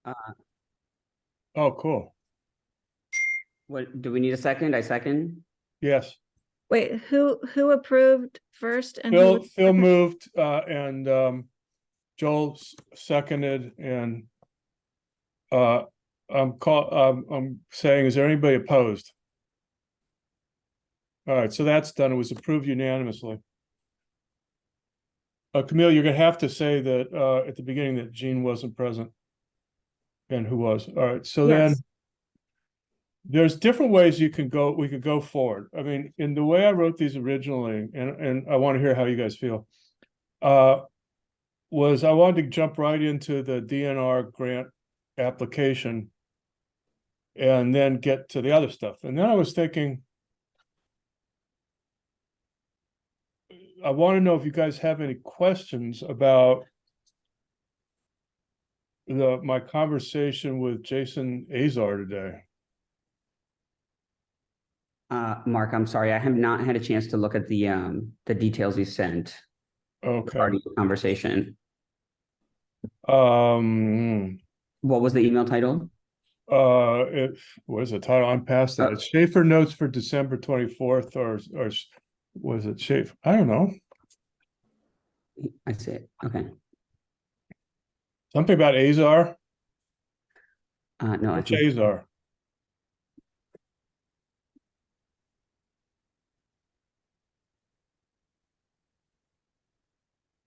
Uh, Oh, cool. what, do we need a second? I second. Yes. Wait, who approved first and who Phil, was Phil second? moved, and Joel seconded, and I'm saying, is there anybody opposed? All right, so that's done. It was approved unanimously. Camille, you're gonna have to say that at the beginning that Jean wasn't present. And who was? All right, so then Yes. there's different ways we could go forward. I mean, in the way I wrote these originally, and I want to hear how you guys feel. Was I wanted to jump right into the DNR grant application and then get to the other stuff. And then I was thinking, I want to know if you guys have any questions about my conversation with Jason Azar today. Mark, I'm sorry, I have not had a chance to look at the details you sent Okay. regarding the conversation. Um, What was the email title? what is the title? I'm past that. It's Schaefer notes for December 24th, or was it Schaefer? I don't know. I see it. Okay. Something about Azar. No, I Which think Azar?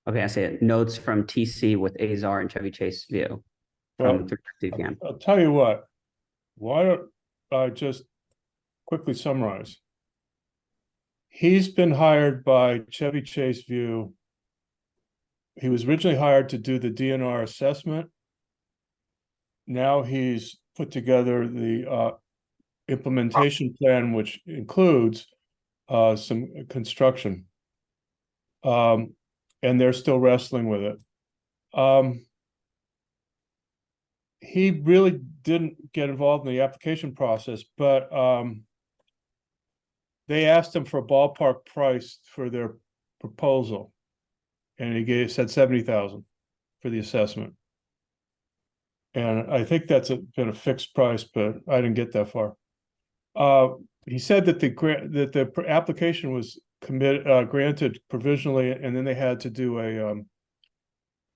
okay, I see it. Notes from TC with Azar and Chevy Chase View Well, from 3 p.m. I'll tell you what. Why don't I just quickly summarize? He's been hired by Chevy Chase View. He was originally hired to do the DNR assessment. Now he's put together the implementation plan, which includes some construction. And they're still wrestling with it. He really didn't get involved in the application process, but they asked him for a ballpark price for their proposal, and he said 70,000 for the assessment. And I think that's been a fixed price, but I didn't get that far. He said that the application was granted provisionally, and then they had to do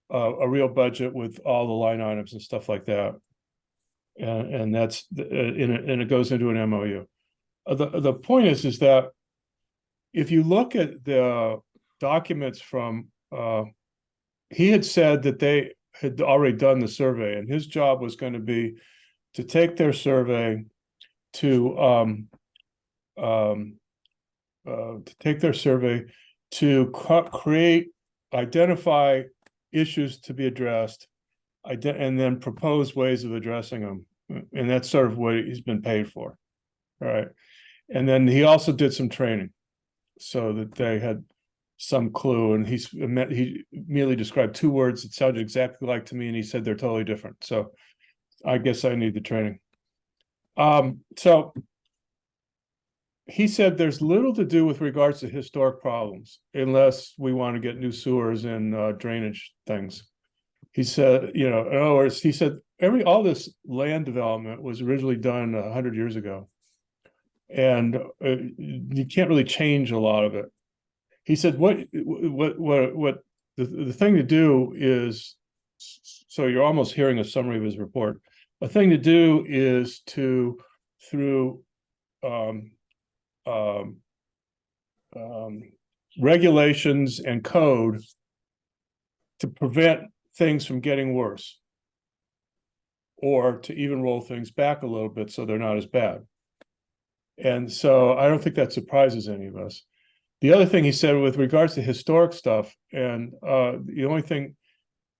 a real budget with all the line items and stuff like that. And that's and it goes into an MOU. The point is that if you look at the documents from he had said that they had already done the survey, and his job was going to be to take their survey to identify issues to be addressed, and then propose ways of addressing them. And that's sort of what he's been paid for. All right. And then he also did some training so that they had some clue. And he immediately described two words that sounded exactly like to me, and he said they're totally different. So I guess I need the training. So he said there's little to do with regards to historic problems unless we want to get new sewers and drainage things. He said, in other words, he said all this land development was originally done 100 years ago, and you can't really change a lot of it. He said, what the thing to do is, so you're almost hearing a summary of his report. A thing to do is through regulations and code to prevent things from getting worse, or to even roll things back a little bit so they're not as bad. And so I don't think that surprises any of us. The other thing he said with regards to historic stuff, and the only thing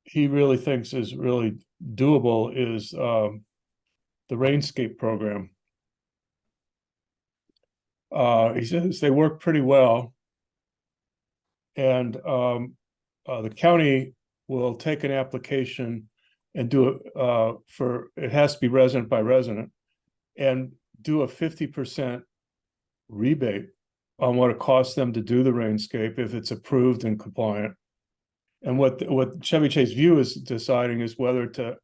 he really thinks is really doable is the Rainscape program. He says they work pretty well, and the county will take an application and do it it has to be resident by resident, and do a 50% rebate on what it costs them to do the Rainscape if it's approved and compliant. And what Chevy Chase View is deciding is whether to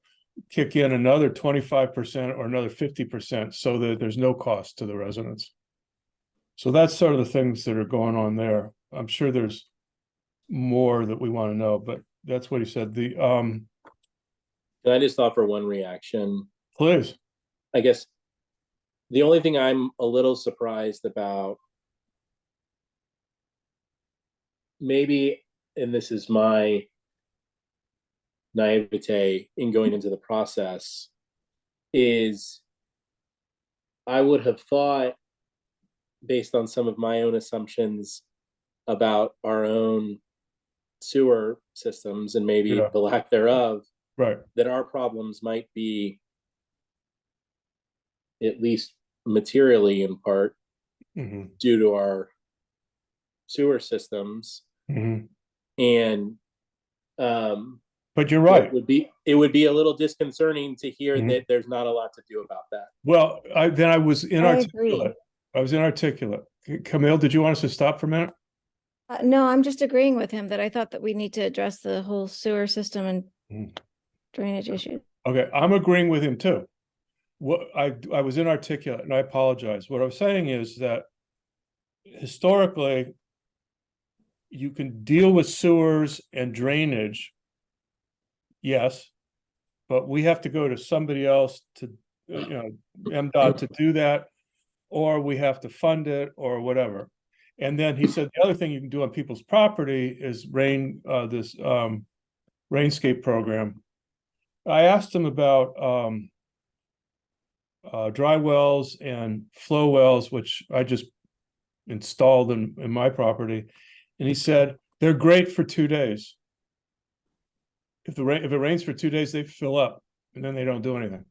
kick in another 25% or another 50% so that there's no cost to the residents. So that's sort of the things that are going on there. I'm sure there's more that we want to know, but that's what he said. Can I just offer one reaction? Please. I guess the only thing I'm a little surprised about, maybe, and this is my naivete in going into the process, is I would have thought, based on some of my own assumptions about our own sewer systems and maybe Yeah. the lack thereof, Right. that our problems might be, at least materially in part, Mm-hmm. due to our sewer systems. Mm-hmm. And But you're right. it would be a little disconcerting to hear Mhm. that there's not a lot to do about that. Well, I was agree. inarticulate. I was inarticulate. Camille, did you want us to stop for a minute? No, I'm just agreeing with him that I thought that we need to address the whole sewer system and Mm. drainage issue. Okay, I'm agreeing with him too. What I was inarticulate and I apologize. What I was saying is that historically, you can deal with sewers and drainage. Yes, but we have to go to somebody else to, MDOT to do that, or we have to fund it or whatever. And then he said the other thing you can do on people's property is Rainscape program. I asked him about dry wells and flow wells, which I just installed in my property. And he said, they're great for 2 days. If it rains for 2 days, they fill up and then they don't do anything.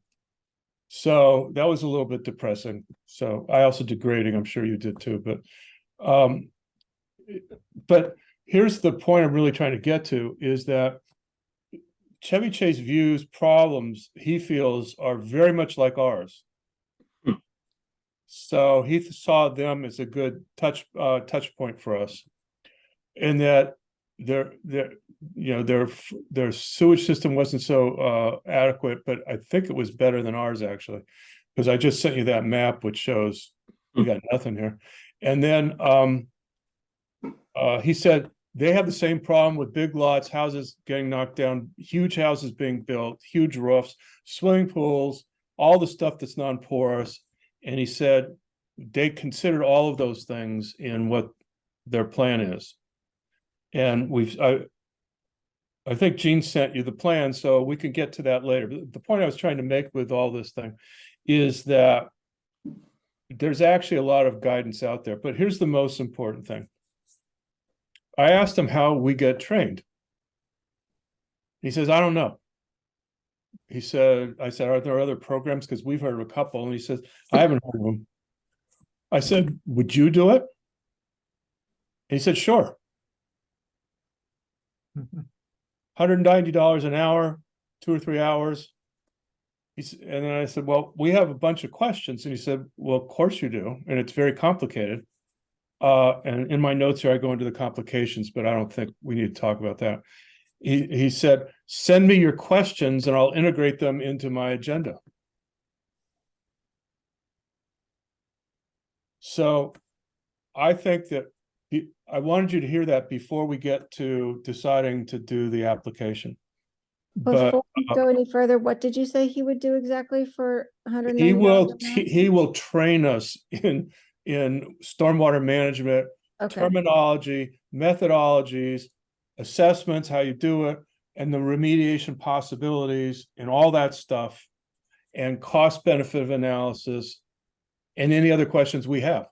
So that was a little bit depressing. So I also did grading. I'm sure you did too, but here's the point I'm really trying to get to is that Chevy Chase views problems he feels are very much like ours. So he saw them as a good touch point for us, and that their sewage system wasn't so adequate, but I think it was better than ours actually, because I just sent you that map which shows we got nothing here. And then he said they have the same problem with big lots, houses getting knocked down, huge houses being built, huge roofs, swimming pools, all the stuff that's non-porous. And he said they considered all of those things in what their plan is. And I think Gene sent you the plan, so we can get to that later. But the point I was trying to make with all this thing is that there's actually a lot of guidance out there. But here's the most important thing. I asked him how we get trained. He says, I don't know. I said, are there other programs? Because we've heard of a couple. And he says, I haven't heard of them. I said, would you do it? And he said, sure. $190 an hour, 2 or 3 hours. And then I said, well, we have a bunch of questions. And he said, well, of course you do. And it's very complicated. And in my notes here, I go into the complications, but I don't think we need to talk about that. He said, send me your questions and I'll integrate them into my agenda. So I think that I wanted you to hear that before we get to deciding to do the application. Before we go any further, what did you say he would do exactly for $190? He will train us in stormwater management, Okay, terminology, methodologies, assessments, how you do it, and the remediation possibilities and all that stuff, and cost benefit analysis, and any other questions we have.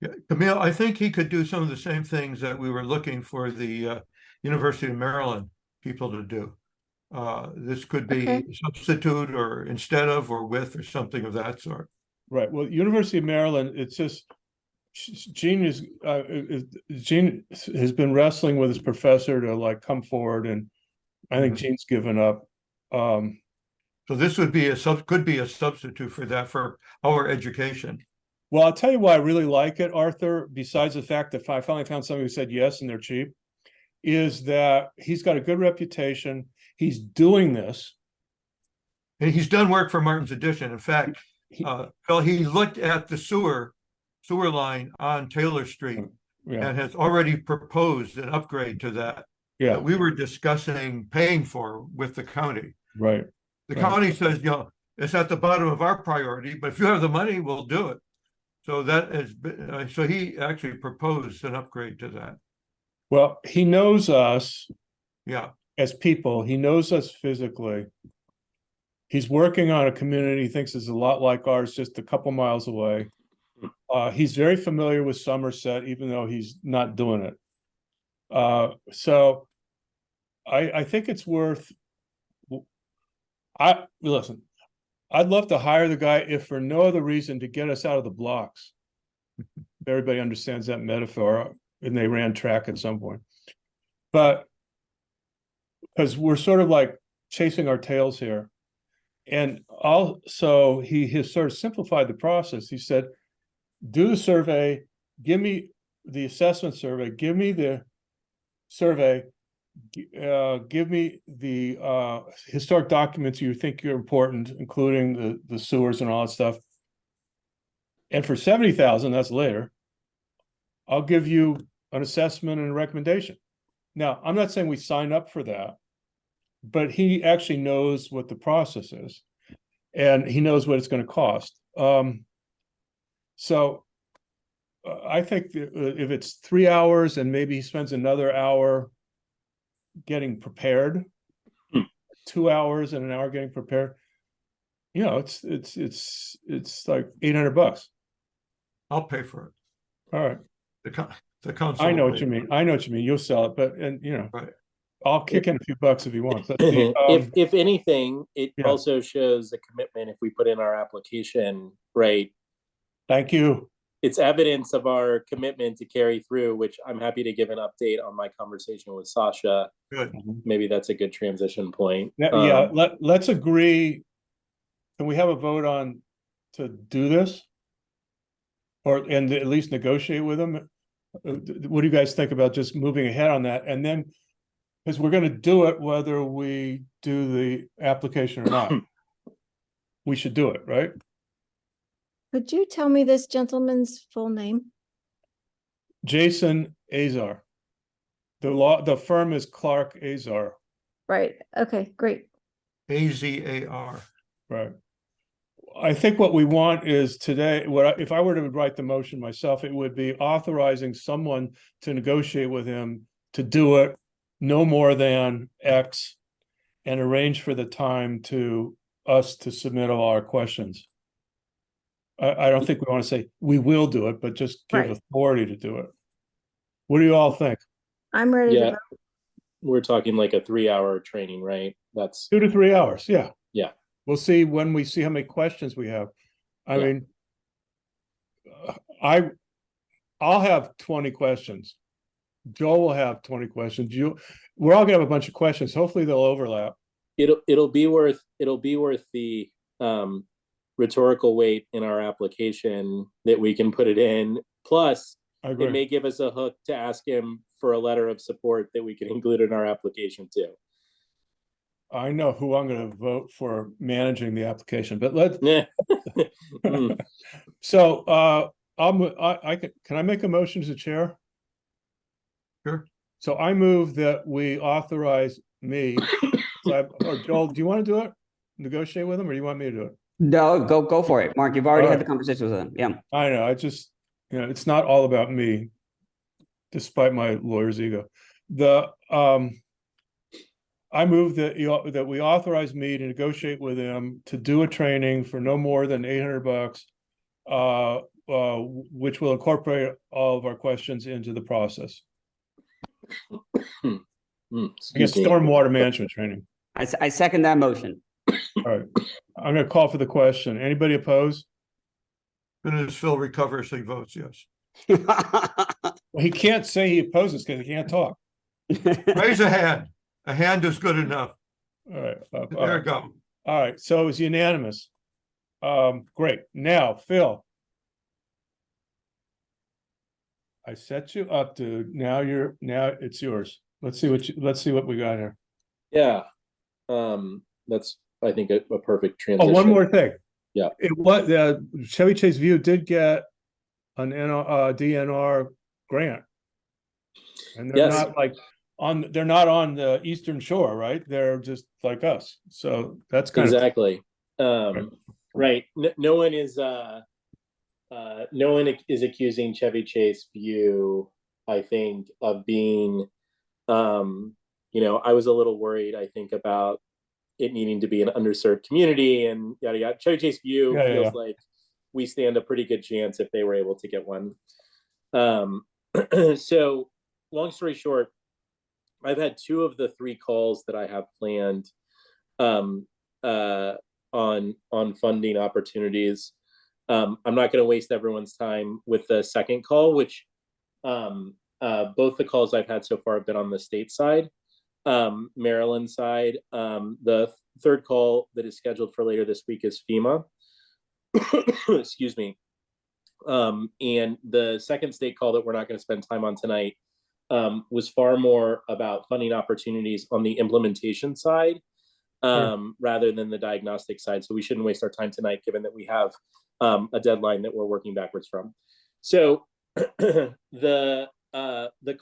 Yeah, Camille, I think he could do some of the same things that we were looking for the University of Maryland people to do. This could be Okay. substitute or instead of or with or something of that sort. Right. Well, University of Maryland, it's just Gene has been wrestling with his professor to like come forward, and I think Gene's given up. So this would be could be a substitute for that for our education. Well, I'll tell you why I really like it, Arthur, besides the fact that I finally found somebody who said yes and they're cheap, is that he's got a good reputation. he's doing this. And he's done work for Martin's Addition. In fact, He- Phil, he looked at the sewer line on Taylor Street Yeah, and has already proposed an upgrade to that yeah, we were discussing paying for with the county. right. The Right. county says, it's at the bottom of our priority, but if you have the money, we'll do it. So that has been, so he actually proposed an upgrade to that. Well, he knows us Yeah, as people. He knows us physically. He's working on a community he thinks is a lot like ours, just a couple miles away. He's very familiar with Somerset, even though he's not doing it. So I think it's worth. Listen, I'd love to hire the guy if for no other reason to get us out of the blocks. Everybody understands that metaphor, and they ran track at some point. But because we're sort of like chasing our tails here. And also, he has sort of simplified the process. He said, do the survey, give me the assessment survey, give me the survey, give me the historic documents you think are important, including the sewers and all that stuff. And for 70,000, that's later, I'll give you an assessment and a recommendation. Now, I'm not saying we sign up for that, but he actually knows what the process is, and he knows what it's going to cost. So I think if it's 3 hours and maybe he spends another hour getting prepared, 2 hours and an hour getting prepared, it's like $800. I'll pay for it. All right. The council. I know will what pay you for mean. I know what you mean. You'll sell it, but Right. I'll kick in a few bucks if he wants. Let's see. If anything, it yeah. also shows a commitment if we put in our application, right? Thank you. It's evidence of our commitment to carry through, which I'm happy to give an update on my conversation with Sasha. Good. Maybe that's a good transition point. Yeah, let's agree. Can we have a vote on to do this? And at least negotiate with them? What do you guys think about just moving ahead on that? And then, because we're going to do it whether we do the application or not. We should do it, right? Could you tell me this gentleman's full name? Jason Azar. The firm is Clark Azar, Right, okay, great. AZAR. right? I think what we want is today, if I were to write the motion myself, it would be authorizing someone to negotiate with him to do it no more than X and arrange for the time to us to submit all our questions. I don't think we want to say we will do it, but just give Right. authority to do it. What do you all think? I'm ready to Yeah, vote. we're talking like a 3-hour training, right? That's 2 to 3 hours, yeah. Yeah. We'll see when we see how many questions we have. I Yeah. mean, I'll have 20 questions. Joel will have 20 questions. We're all gonna have a bunch of questions. Hopefully they'll overlap. it'll be worth the rhetorical weight in our application that we can put it in. Plus, I it agree. may give us a hook to ask him for a letter of support that we can include in our application too. I know who I'm gonna vote for managing the application, but let's, Yeah. Mm. so, can I make a motion as a chair? Sure. So I move that we authorize me, or Joel, do you want to do it? Negotiate with him, or do you want me to do it? No, go for it, Mark. You've already had Alright. the conversation with them. Yeah. I know, it's not all about me, despite my lawyer's ego. I move that we authorize me to negotiate with him to do a training for no more than $800, which will incorporate all of our questions into the process. I guess Excuse me. stormwater management training. I second that motion. All right, I'm gonna call for the question. Anybody opposed? As soon as Phil recovers, he votes yes. Well, he can't say he opposes because he can't talk. Raise a hand. A hand is good enough. All right. There you go. All right, so it was unanimous. Great. Now, Phil. I set you up, dude. Now it's yours. Let's see what we got here. Yeah. That's, I think, a perfect Oh, transition. one more thing. Yeah. It was, Chevy Chase View did get an DNR grant. And they're Yes. not like they're not on the Eastern Shore, right? They're just like us. So that's kind of, Exactly. Right. No one is accusing Chevy Chase View, I think, of being, I was a little worried, I think, about it needing to be an underserved community and yada yada. Chevy Chase View Yeah, feels yeah. like we stand a pretty good chance if they were able to get one. So long story short, I've had 2 of the 3 calls that I have planned on funding opportunities. I'm not going to waste everyone's time with the second call, which both the calls I've had so far have been on the state side, Maryland side. The third call that is scheduled for later this week is FEMA. Excuse me. And the second state call that we're not going to spend time on tonight was far more about funding opportunities on the implementation side rather than the diagnostic side. So we shouldn't waste our time tonight, given that we have a deadline that we're working backwards from. So the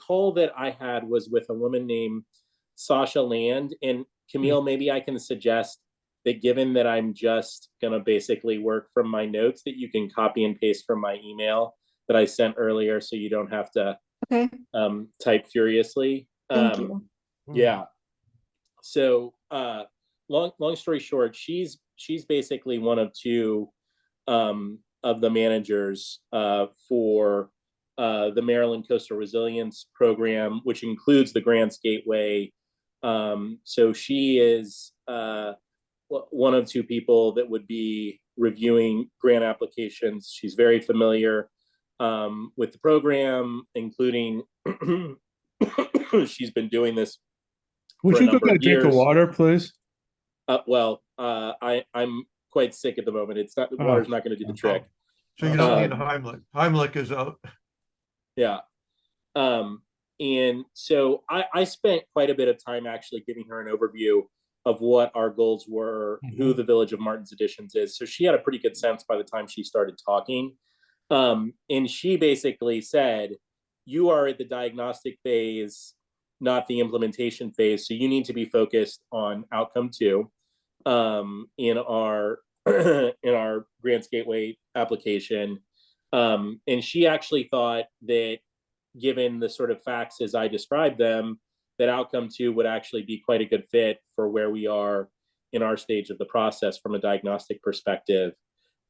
call that I had was with a woman named Sasha Land. And Camille, maybe I can suggest that, given that I'm just going to basically work from my notes, that you can copy and paste from my email that I sent earlier, so you don't have to Okay, type furiously. thank you. Yeah. So long story short, she's basically one of 2 of the managers for the Maryland Coastal Resilience Program, which includes the Grants Gateway. So she is one of 2 people that would be reviewing grant applications. She's very familiar with the program, including she's been doing this would for a you go number get a of drink of years. water, please? I'm quite sick at the moment. It's not, water's not going to do the trick. So you don't need Heimlich. Heimlich is out. Yeah. And so I spent quite a bit of time actually giving her an overview of what our goals were, who the Village of Martins Additions is. So she had a pretty good sense by the time she started talking. And she basically said, you are at the diagnostic phase, not the implementation phase. So you need to be focused on outcome 2 in our in our Grants Gateway application. And she actually thought that, given the sort of facts as I described them, that outcome 2 would actually be quite a good fit for where we are in our stage of the process from a diagnostic perspective.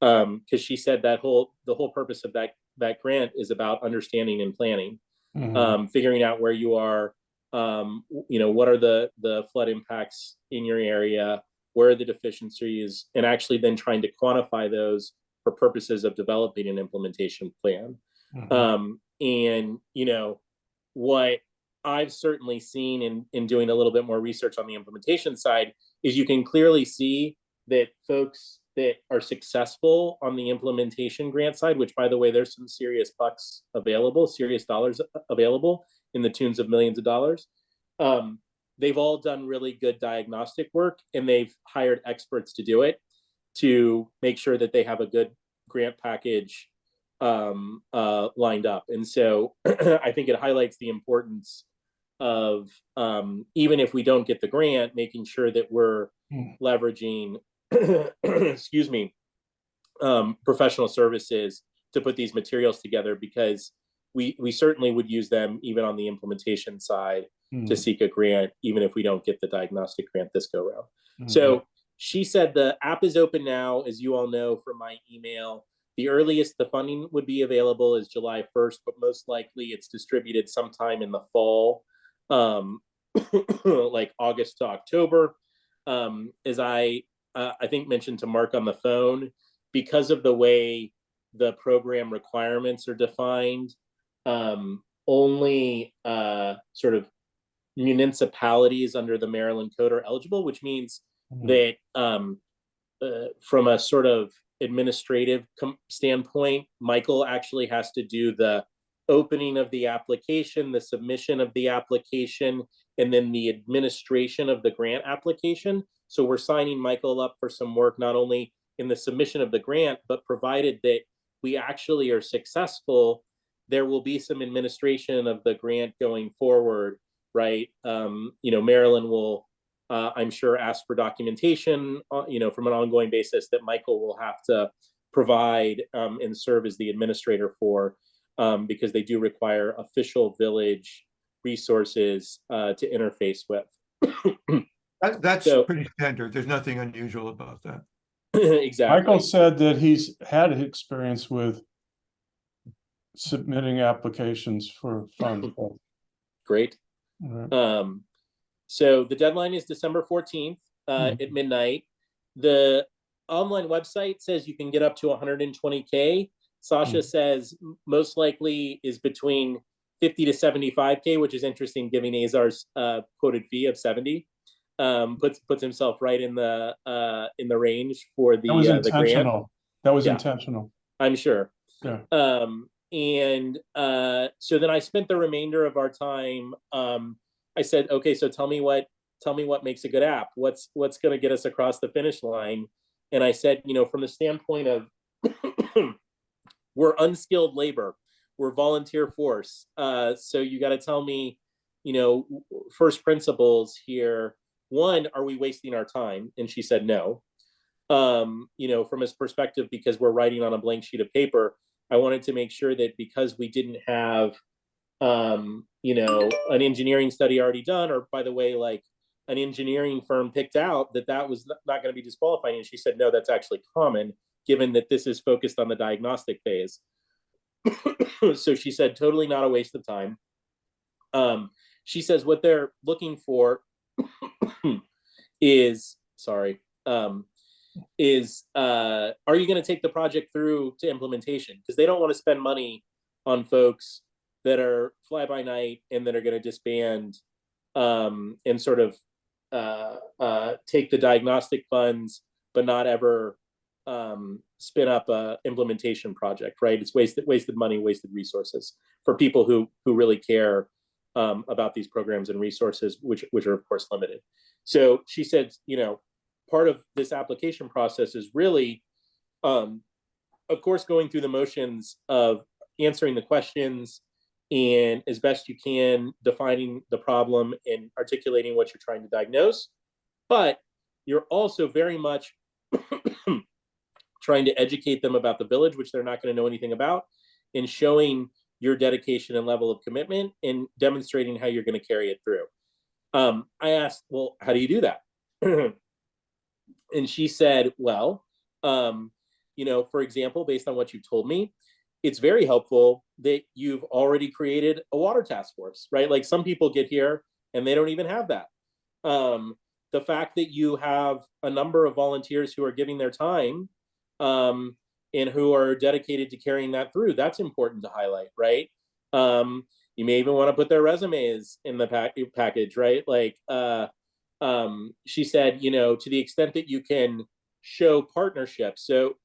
Because she said that the whole purpose of that grant is about understanding and planning, figuring out where you are, what are the flood impacts in your area, where are the deficiencies, and actually then trying to quantify those for purposes of developing an implementation plan. And what I've certainly seen in doing a little bit more research on the implementation side is you can clearly see that folks that are successful on the implementation grant side, which, by the way, there's some serious bucks available, serious dollars available in the tunes of millions of dollars. They've all done really good diagnostic work, and they've hired experts to do it, to make sure that they have a good grant package lined up. And so I think it highlights the importance of, even if we don't get the grant, making sure that we're leveraging excuse me, professional services to put these materials together, because we certainly would use them even on the implementation side to seek a grant, even if we don't get the diagnostic grant this go round. So she said the app is open now, as you all know from my email. The earliest the funding would be available is July 1st, but most likely it's distributed sometime in the fall, like August to October. As I think mentioned to Mark on the phone, because of the way the program requirements are defined, only sort of municipalities under the Maryland Code are eligible, which means that from a sort of administrative standpoint, Michael actually has to do the opening of the application, the submission of the application, and then the administration of the grant application. So we're signing Michael up for some work, not only in the submission of the grant, but provided that we actually are successful, there will be some administration of the grant going forward, right? Marilyn will, I'm sure, ask for documentation, from an ongoing basis that Michael will have to provide and serve as the administrator for, because they do require official village resources to interface with. That's So- pretty standard. There's nothing unusual about that. Exactly. Michael said that he's had experience with submitting applications for funds. Great. Right. So the deadline is December 14th at midnight. The online website says you can get up to 120K. Sasha says most likely is between 50 to 75K, which is interesting, giving Azar's quoted fee of 70. Puts himself right in the range for That was the grant. intentional. That was Yeah. intentional. I'm sure. Yeah. So then I spent the remainder of our time. I said, okay, so tell me what makes a good app. What's going to get us across the finish line? And I said, from the standpoint of we're unskilled labor, we're volunteer force. So you got to tell me, first principles here. One, are we wasting our time? And she said no. From his perspective, because we're writing on a blank sheet of paper, I wanted to make sure that because we didn't have, an engineering study already done, or by the way, like an engineering firm picked out, that was not going to be disqualifying. And she said, no, that's actually common, given that this is focused on the diagnostic phase. So she said, totally not a waste of time. She says what they're looking for is, are you going to take the project through to implementation? Because they don't want to spend money on folks that are fly by night and that are going to disband and sort of take the diagnostic funds, but not ever spin up a implementation project, right? It's wasted money, wasted resources for people who really care about these programs and resources, which are of course limited. So she said, part of this application process is really, of course, going through the motions of answering the questions and as best you can defining the problem and articulating what you're trying to diagnose. But you're also very much trying to educate them about the village, which they're not going to know anything about, and showing your dedication and level of commitment and demonstrating how you're going to carry it through. I asked, well, how do you do that? And she said, well, for example, based on what you told me, it's very helpful that you've already created a water task force, right? Like some people get here and they don't even have that. The fact that you have a number of volunteers who are giving their time and who are dedicated to carrying that through, that's important to highlight, right? You may even want to put their resumes in the package, right? Like she said, to the extent that you can show partnerships. So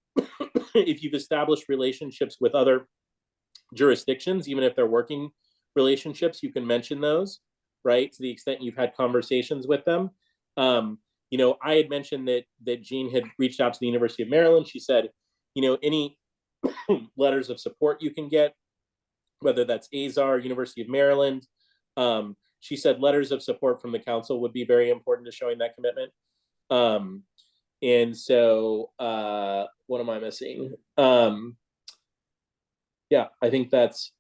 if you've established relationships with other jurisdictions, even if they're working relationships, you can mention those, right? To the extent you've had conversations with them. I had mentioned that Jean had reached out to the University of Maryland. She said, any letters of support you can get, whether that's Azar, University of Maryland. She said letters of support from the council would be very important to showing that commitment. And so what am I missing? Yeah, I think that's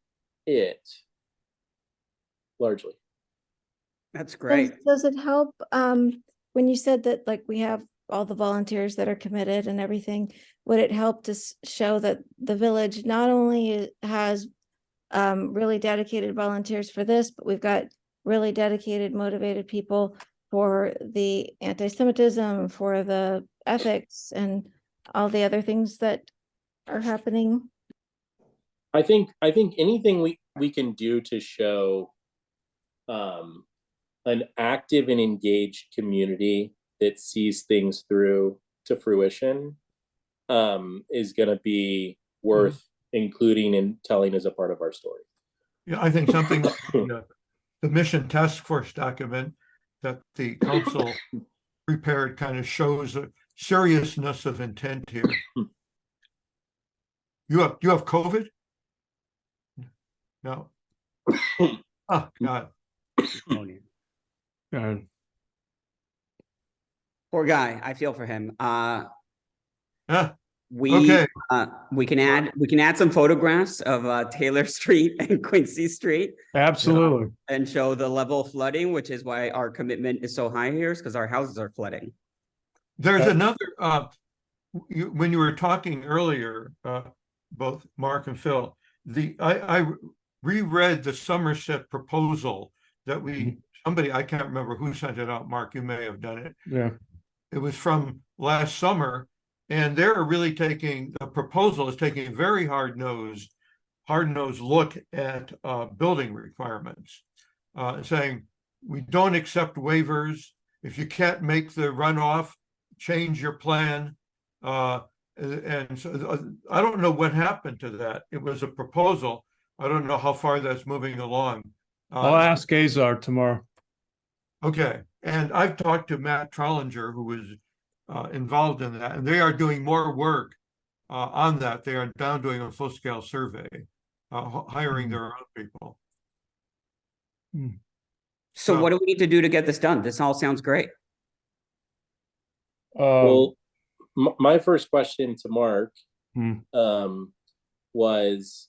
it, largely. That's great. Does it help, when you said that, like, we have all the volunteers that are committed and everything, would it help to show that the village not only has really dedicated volunteers for this, but we've got really dedicated, motivated people for the anti-Semitism, for the ethics, and all the other things that are happening? I think anything we can do to show an active and engaged community that sees things through to fruition is going to be worth including and telling as a part of our story. Yeah, I think something like the mission task force document that the council prepared kind of shows a seriousness of intent here. You have COVID? No. Oh, God. And Poor guy. I feel for him. Ah, We okay. we can add some photographs of Taylor Street and Quincy Street absolutely. and show the level of flooding, which is why our commitment is so high here, is because our houses are flooding. There's another, when you were talking earlier, both Mark and Phil, I reread the Somerset proposal that somebody, I can't remember who sent it out. Mark, you may have done it. Yeah. It was from last summer, and they're really the proposal is taking a very hard-nosed look at building requirements, saying we don't accept waivers. If you can't make the runoff, change your plan. And so I don't know what happened to that. It was a proposal. I don't know how far that's moving along. I'll ask Azar tomorrow. Okay, and I've talked to Matt Trollinger, who was involved in that, and they are doing more work on that. They are now doing a full-scale survey, hiring their own people. So what do we need to do to get this done? This all sounds great. Well, my first question to Mark Hmm. was,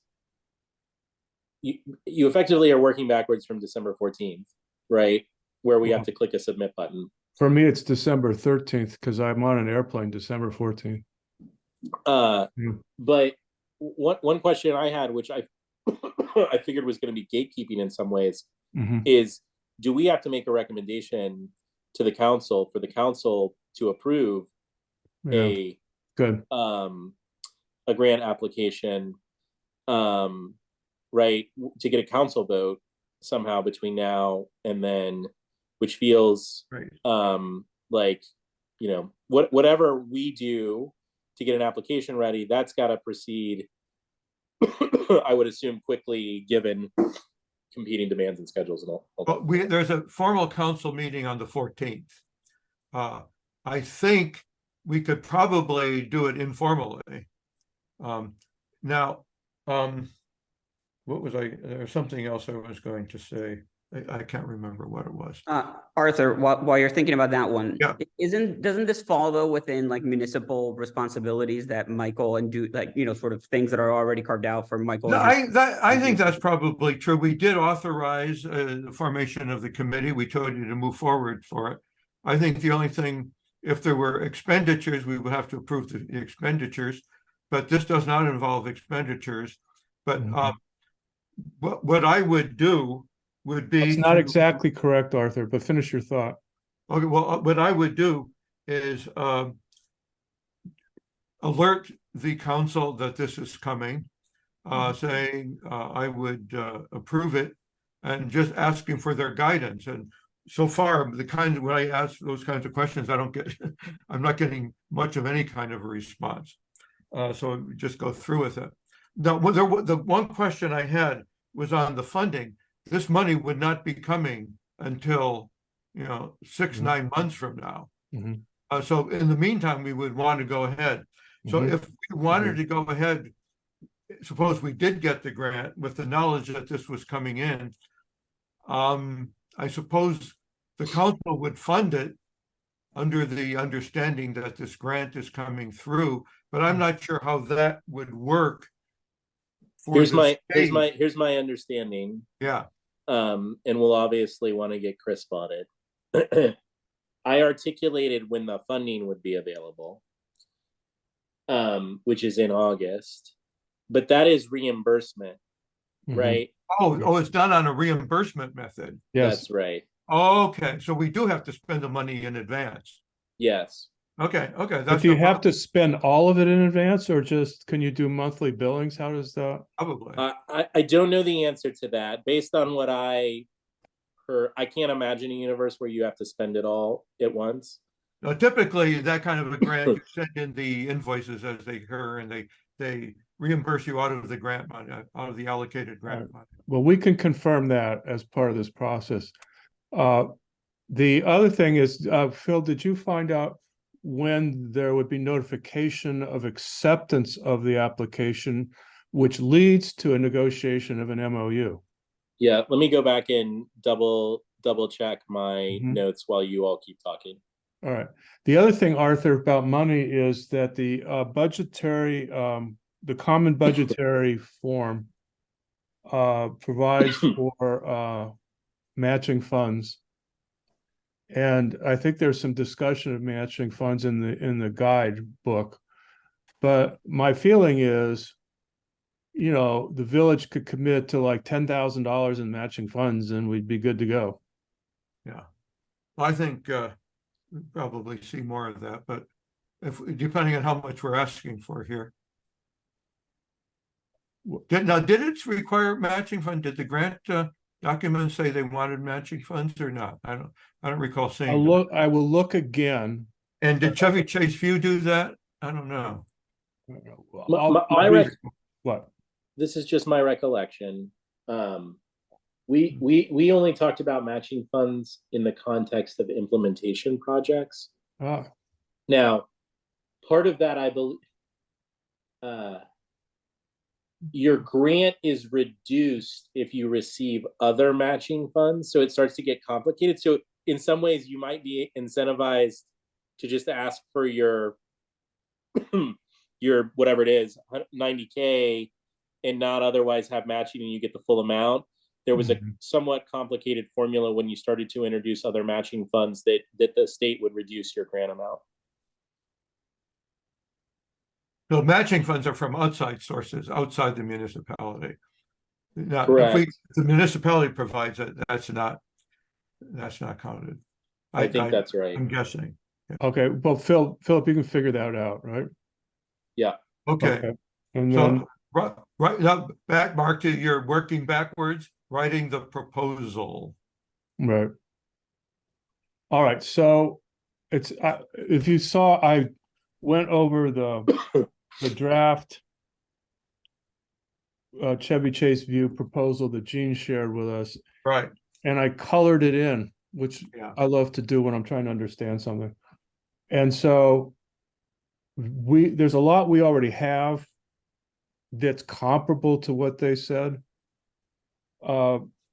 you effectively are working backwards from December 14th, right? Where we have to click a submit button. For me, it's December 13th because I'm on an airplane December 14th. But one question I had, which I I figured was going to be gatekeeping in some ways, is do we have to make a recommendation to the council for the council to approve a grant application, right, to get a council vote somehow between now and then, which feels like, you know, whatever we do to get an application ready, that's got to proceed, I would assume, quickly, given competing demands and schedules and all. But there's a formal council meeting on the 14th. I think we could probably do it informally. Now, what was there's something else I was going to say. I can't remember what it was. Arthur, while you're thinking about that one, Yeah. doesn't this fall though within like municipal responsibilities that Michael and sort of things that are already carved out for Michael? No, I think that's probably true. We did authorize the formation of the committee. We told you to move forward for it. I think the only thing, if there were expenditures, we would have to approve the expenditures, but this does not involve expenditures. But what I would do would be— It's not exactly correct, Arthur, but finish your thought. Okay, well, what I would do is alert the council that this is coming, saying I would approve it, and just asking for their guidance. And so far, when I ask those kinds of questions, I don't get, I'm not getting much of any kind of a response. So just go through with it. Now, the one question I had was on the funding. This money would not be coming until, 6-9 months from now. So in the meantime, we would want to go ahead. So if we wanted to go ahead, suppose we did get the grant with the knowledge that this was coming in, I suppose the council would fund it under the understanding that this grant is coming through, but I'm not sure how that would work. Here's my understanding. Yeah. And we'll obviously want to get crisp on it. I articulated when the funding would be available, which is in August, but that is reimbursement, right? Oh, it's done on a reimbursement method. Yes, that's right. Okay, so we do have to spend the money in advance. Yes. Okay. But do you have to spend all of it in advance, or just can you do monthly billings? How does that? Probably. I don't know the answer to that. Based on what I heard, I can't imagine a universe where you have to spend it all at once. Typically, that kind of a grant, you send in the invoices as they occur, and they reimburse you out of the grant money, out of the allocated grant Right. money. Well, we can confirm that as part of this process. The other thing is, Phil, did you find out when there would be notification of acceptance of the application, which leads to a negotiation of an MOU? Yeah, let me go back and double check my Mhm. notes while you all keep talking. All right. The other thing, Arthur, about money is that the budgetary, the common budgetary form provides for matching funds. And I think there's some discussion of matching funds in the guide book. But my feeling is, you know, the village could commit to like $10,000 in matching funds and we'd be good to go. Yeah. I think we'll probably see more of that, but if depending on how much we're asking for here. Did it require matching fund? Did the grant documents say they wanted matching funds or not? I don't recall seeing that. I will look again. And did Chevy Chase View do that? I don't know. What? This is just my recollection. We only talked about matching funds in the context of implementation projects. Ah, Now, part of that, I believe, your grant is reduced if you receive other matching funds, so it starts to get complicated. So in some ways, you might be incentivized to just ask for your your whatever it is, 90K, and not otherwise have matching, and you get the full amount. There was a somewhat complicated formula when you started to introduce other matching funds that the state would reduce your grant amount. So matching funds are from outside sources, outside the municipality. Now, Correct. if the municipality provides it, that's not counted. I think that's right. I'm guessing. okay. Well, Philip, you can figure that out, right? Yeah. Okay. And then, So right now, back, Mark, to your working backwards, writing the proposal. right. All right. So it's, if you saw, I went over the draft Chevy Chase View proposal that Gene shared with us, Right. and I colored it in, which Yeah. I love to do when I'm trying to understand something. And so there's a lot we already have that's comparable to what they said.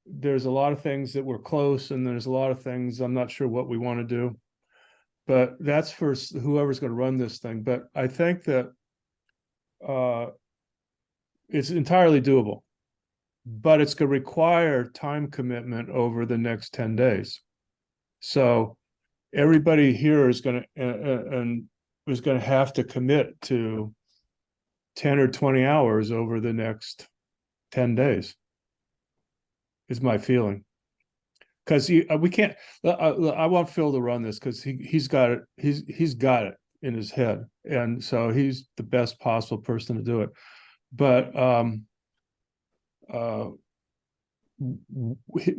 There's a lot of things that were close, and there's a lot of things I'm not sure what we want to do. But that's for whoever's going to run this thing. But I think that it's entirely doable, but it's going to require time commitment over the next 10 days. So everybody here is going to have to commit to 10 or 20 hours over the next 10 days is my feeling. Because we can't, I want Phil to run this because he's got it, he's got it in his head. And so he's the best possible person to do it. But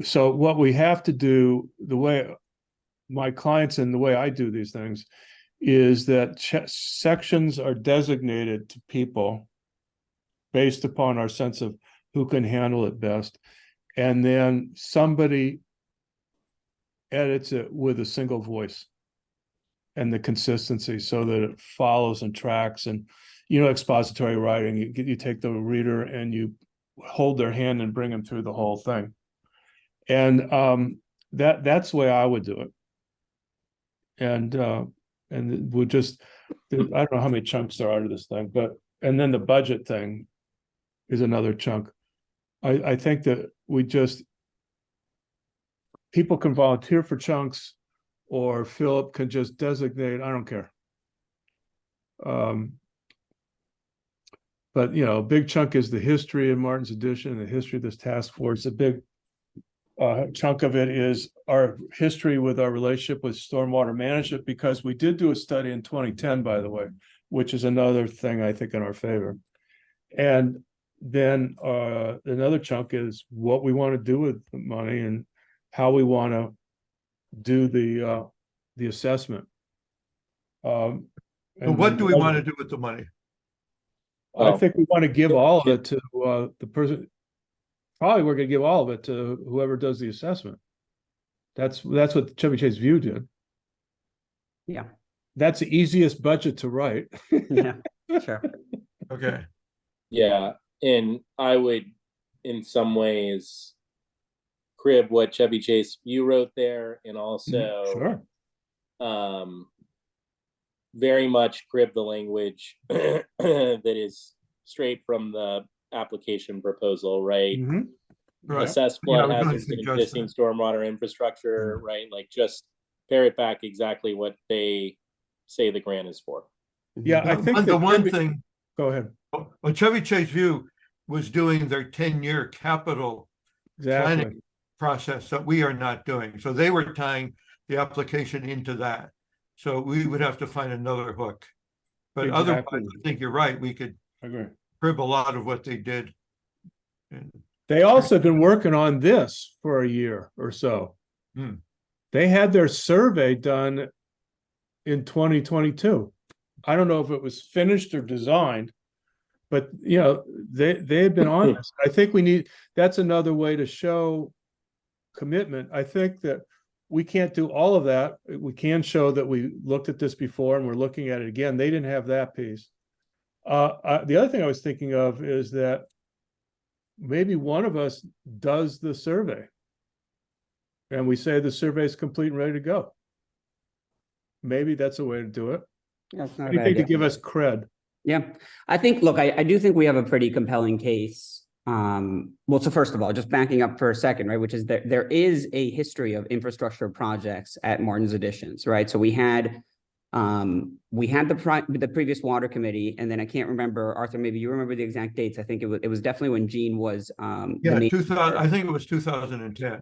so what we have to do, the way my clients and the way I do these things, is that sections are designated to people based upon our sense of who can handle it best. And then somebody edits it with a single voice and the consistency so that it follows and tracks. And, you know, expository writing, you take the reader and you hold their hand and bring them through the whole thing. And that's the way I would do it. And we'll just, I don't know how many chunks there are to this thing, but, and then the budget thing is another chunk. I think that people can volunteer for chunks, or Philip can just designate, I don't care. But, you know, a big chunk is the history of Martin's Addition, the history of this task force. A big chunk of it is our history with our relationship with stormwater management, because we did do a study in 2010, by the way, which is another thing I think in our favor. And then another chunk is what we want to do with the money and how we want to do the assessment. And what do we want to do with the money? I Oh. think we want to give all of it to the person. Probably we're gonna give all of it to whoever does the assessment. That's what Chevy Chase View did. Yeah, That's the easiest budget to write. yeah, sure. Okay, Yeah, and I would, in some ways, crib what Chevy Chase you wrote there, and also Sure. very much crib the language that is straight from the application proposal, right? Mhm. right. Assess Yeah, I flood was gonna hazards and suggest existing that. stormwater infrastructure, right? Like just pare it back exactly what they say the grant is for. Yeah, I think The that one Chevy- thing, Go ahead. well, Chevy Chase View was doing their 10-year capital Exactly. planning process that we are not doing. So they were tying the application into that. So we would have to find another hook. But otherwise, Exactly. I think you're right. We could I agree. crib a lot of what they did. And They also been working on this for a year or so. Hmm. They had their survey done in 2022. I don't know if it was finished or designed, but you know, they had been on this. I think that's another way to show commitment. I think that we can't do all of that. We can show that we looked at this before and we're looking at it again. They didn't have that piece. The other thing I was thinking of is that maybe one of us does the survey. And we say the survey is complete and ready to go. Maybe that's a way to do it. That's not a bad Anything to idea. give us cred. Yeah, I think, look, I do think we have a pretty compelling case. Well, so first of all, just backing up for a second, right, which is that there is a history of infrastructure projects at Martin's Additions, right? So we had the previous water committee, and then I can't remember, Arthur, maybe you remember the exact dates. I think it was definitely when Gene was the yeah, main- 2000, I think it was 2010.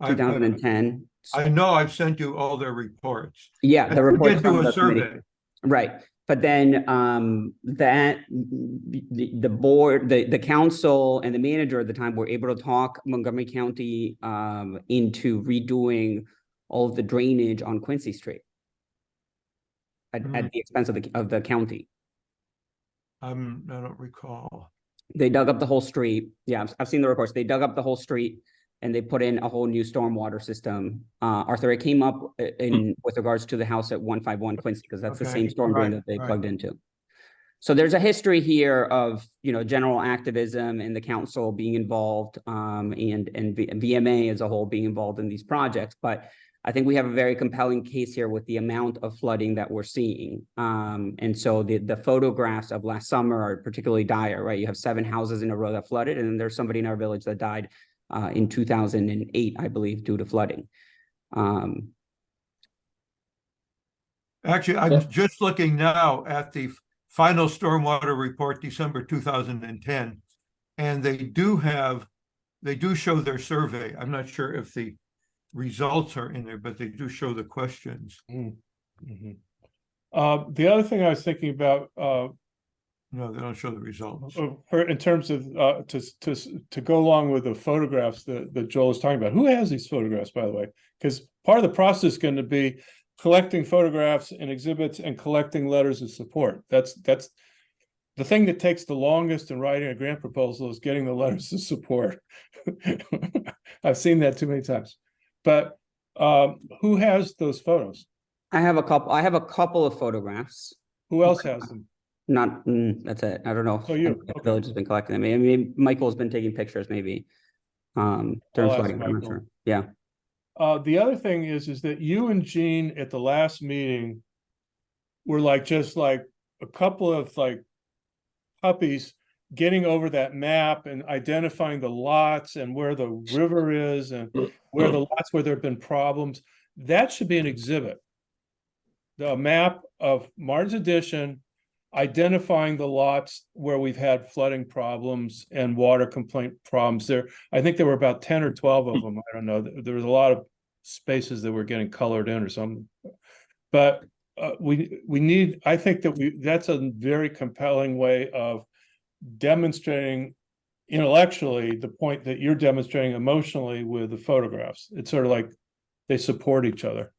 2010. I know I've sent you all their reports. Yeah, the report Get to from a the committee. survey. Right, but then the board, the council and the manager at the time were able to talk Montgomery County into redoing all of the drainage on Quincy Street at the expense of the county. I don't recall. They dug up the whole street. Yeah, I've seen the reports. They dug up the whole street and they put in a whole new stormwater system. Arthur, it came up with regards to the house at 151 Quincy, because that's the Okay, same storm drain right, that they right. plugged into. So there's a history here of, you know, general activism and the council being involved, and VMA as a whole being involved in these projects. But I think we have a very compelling case here with the amount of flooding that we're seeing. And so the photographs of last summer are particularly dire, right? You have 7 houses in a row that flooded, and then there's somebody in our village that died in 2008, I believe, due to flooding. Actually, I'm just looking now at the final stormwater report, December 2010. And they do show their survey. I'm not sure if the results are in there, but they do show the questions. The other thing I was thinking about, No, they don't show the results. in terms of to go along with the photographs that Joel is talking about, who has these photographs, by the way? Because part of the process is going to be collecting photographs and exhibits and collecting letters of support. That's the thing that takes the longest in writing a grant proposal, is getting the letters of support. I've seen that too many times. But who has those photos? I have a couple of photographs. Who else has them? That's it. I don't know. Oh, you, The okay. village has been collecting them. I mean, Michael's been taking pictures, maybe. During I'll ask flooding, I'm not Michael. sure. Yeah. The other thing is that you and Gene at the last meeting were just like a couple of puppies getting over that map and identifying the lots and where the river is and where the lots where there have been problems. That should be an exhibit. The map of Martin's Addition, identifying the lots where we've had flooding problems and water complaint problems there. I think there were about 10 or 12 of them. I don't know. There was a lot of spaces that were getting colored in or something. But we need, I think that's a very compelling way of demonstrating intellectually the point that you're demonstrating emotionally with the photographs. It's sort of like they support each other.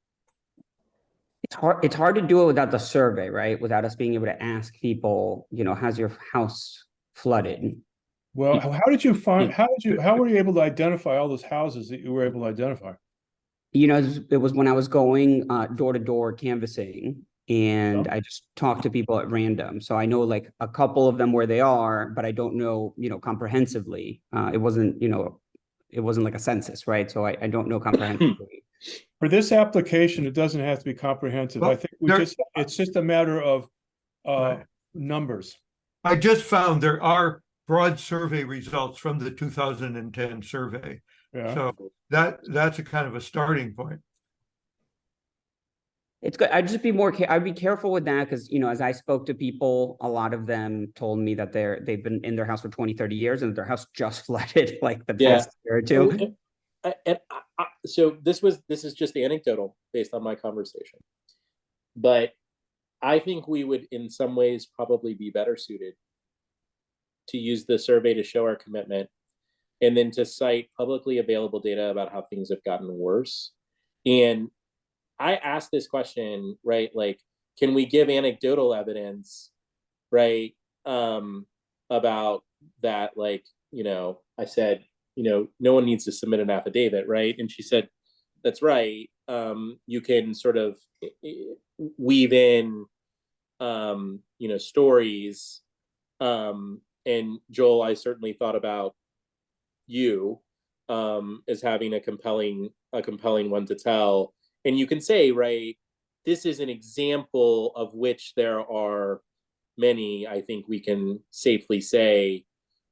It's hard to do it without the survey, right? Without us being able to ask people, has your house flooded? Well, how did you find, how were you able to identify all those houses that you were able to identify? It was when I was going door to door canvassing, and Oh. I just talked to people at random. So I know like a couple of them where they are, but I don't know, comprehensively. It wasn't like a census, right? So I don't know comprehensively. For this application, it doesn't have to be comprehensive. I Well, think there- it's just a matter of Right. numbers. I just found there are broad survey results from the 2010 survey. Yeah. So that's a kind of a starting point. It's good. I'd be careful with that because, as I spoke to people, a lot of them told me that they've been in their house for 20, 30 years and their house just flooded like the Yeah. past year or two. So this is just anecdotal based on my conversation, but I think we would in some ways probably be better suited to use the survey to show our commitment and then to cite publicly available data about how things have gotten worse. And I asked this question, right? Like, can we give anecdotal evidence, right? About that, like, I said, no one needs to submit an affidavit, right? And she said, that's right. You can sort of weave in, stories. And Joel, I certainly thought about you as having a compelling one to tell. And you can say, right, this is an example of which there are many, I think we can safely say,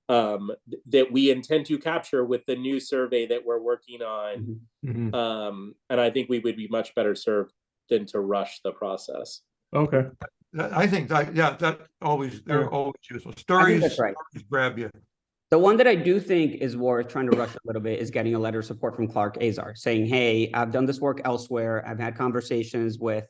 that we intend to capture with the new survey that we're working on. Mhm. And I think we would be much better served than to rush the process. Okay. I think they're always useful. I think Stories, that's right. stories grab you. The one that I do think is worth trying to rush a little bit is getting a letter of support from Clark Azar saying, hey, I've done this work elsewhere. I've had conversations with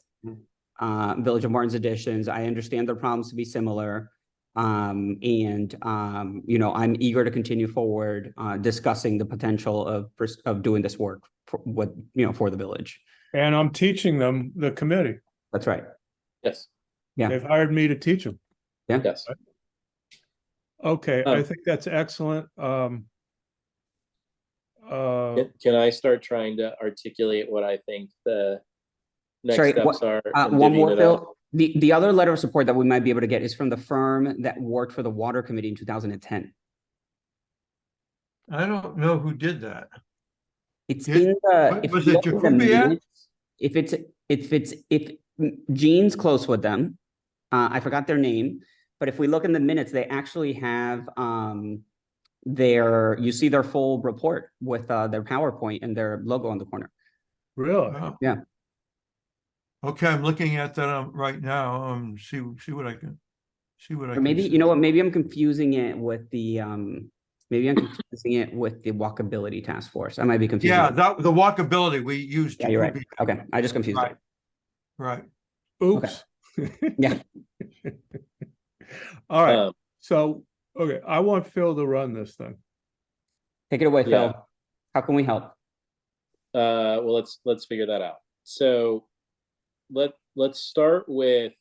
Village of Martin's Additions. I understand their problems to be similar. I'm eager to continue forward discussing the potential of doing this work for the village. And I'm teaching them the committee. That's right. Yes. Yeah. They've hired me to teach them. Yeah. Yes. Okay, I think that's excellent. Can I start trying to articulate what I think the next steps are? and One divvying more, it Phil. up? The other letter of support that we might be able to get is from the firm that worked for the water committee in 2010. I don't know who did that. It's Is- in the. if was you it look at the Jakubiak? minutes, if Jean's close with them, I forgot their name, but if we look in the minutes, they actually have you see their full report with their PowerPoint and their logo on the corner. Really? Wow. Yeah. Okay, I'm looking at that right now. See what I can see. Or maybe, see. you know what, maybe I'm confusing it with the walkability task force. I might be confusing. Yeah, it. the walkability we used. Yeah, you're right. Jakubiak. Okay, I just confused Right. it. Right. Oops. Yeah. All right. Um, So, okay, I want Phil to run this thing. Take it away, Yeah. Phil. How can we help? well, let's figure that out. So let's start with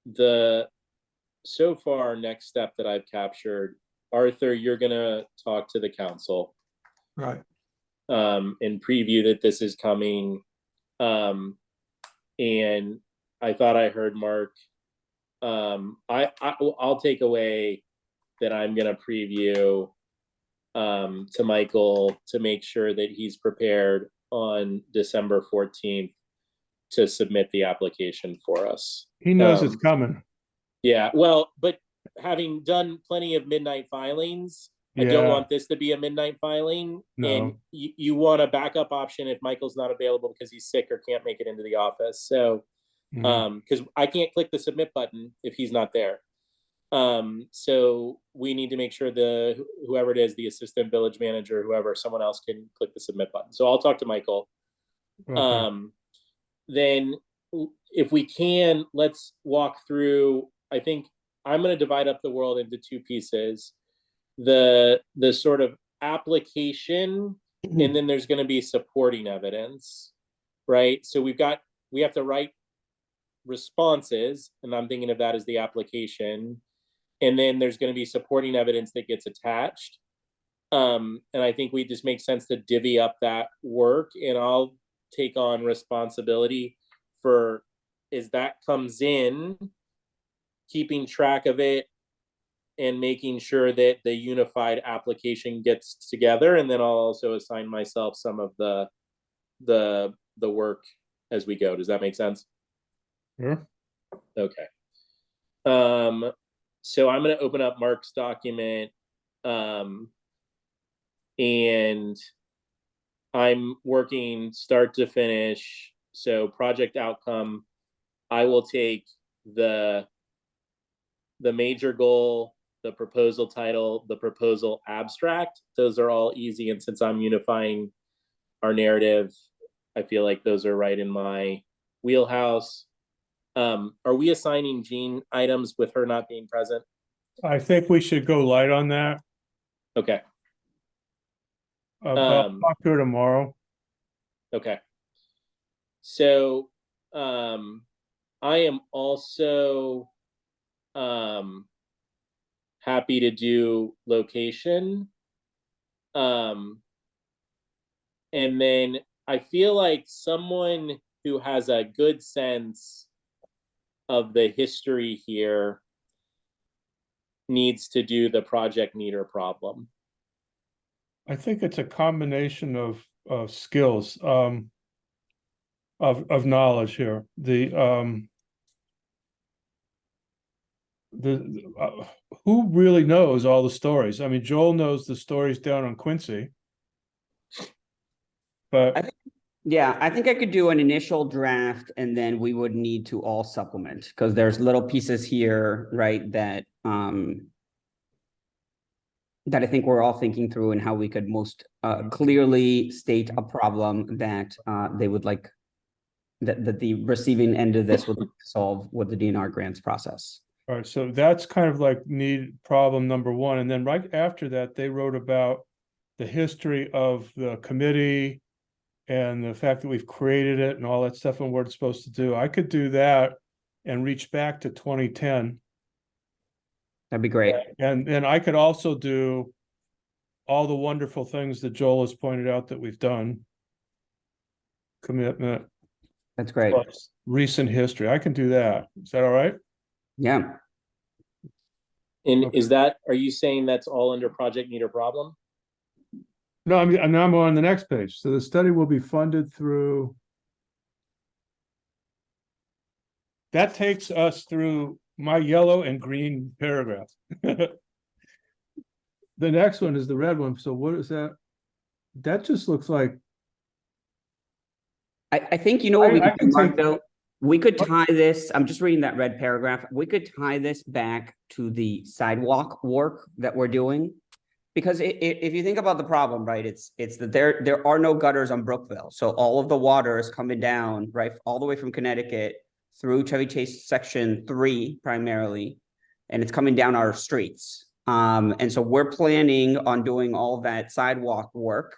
the so far next step that I've captured. Arthur, you're gonna talk to the council Right. and preview that this is coming. And I thought I heard Mark. I'll take away that I'm gonna preview to Michael to make sure that he's prepared on December 14th to submit the application for us. He knows it's coming. Yeah, well, but having done plenty of midnight filings, I don't Yeah. want this to be a midnight filing. No. And you want a backup option if Michael's not available because he's sick or can't make it into the office. So, Mhm. because I can't click the submit button if he's not there. So we need to make sure whoever it is, the assistant village manager, whoever, someone else can click the submit button. So I'll talk to Michael. Okay. Then if we can, let's walk through. I think I'm going to divide up the world into two pieces. The sort of application, and then there's going to be supporting evidence, right? So we have to write responses, and I'm thinking of that as the application. And then there's going to be supporting evidence that gets attached. And I think we just make sense to divvy up that work, and I'll take on responsibility for, as that comes in, keeping track of it and making sure that the unified application gets together. And then I'll also assign myself some of the work as we go. Does that make sense? Sure. Okay. So I'm going to open up Mark's document, and I'm working start to finish. So project outcome, I will take the major goal, the proposal title, the proposal abstract. Those are all easy. And since I'm unifying our narrative, I feel like those are right in my wheelhouse. Are we assigning Jean items with her not being present? I think we should go light on that. Okay. I'll talk to her tomorrow. Okay. So, I am also, happy to do location. And then I feel like someone who has a good sense of the history here needs to do the project meter problem. I think it's a combination of skills, of knowledge here. Who really knows all the stories? I mean, Joel knows the stories down on Quincy. But Yeah, I think I could do an initial draft and then we would need to all supplement because there's little pieces here, right, that I think we're all thinking through and how we could most clearly state a problem that they would like that the receiving end of this would like to solve with the DNR grants process. all right, so that's kind of like problem number one. And then right after that, they wrote about the history of the committee and the fact that we've created it and all that stuff and what it's supposed to do. I could do that and reach back to 2010. That'd be great. And then I could also do all the wonderful things that Joel has pointed out that we've done. Commitment, That's great. plus recent history. I can do that. Is that all right? Yeah. And Okay. is that, are you saying that's all under project meter problem? No, I'm on the next page. So the study will be funded through. That takes us through my yellow and green paragraph. The next one is the red one. So what is that? That just looks like, I think, you know what we I could can do, Mark, take- though? We could tie this, I'm just reading that red paragraph. We could tie this back to the sidewalk work that we're doing. Because if you think about the problem, right, it's that there are no gutters on Brookville. So all of the water is coming down, right, all the way from Connecticut through Chevy Chase section 3 primarily, and it's coming down our streets. And so we're planning on doing all that sidewalk work.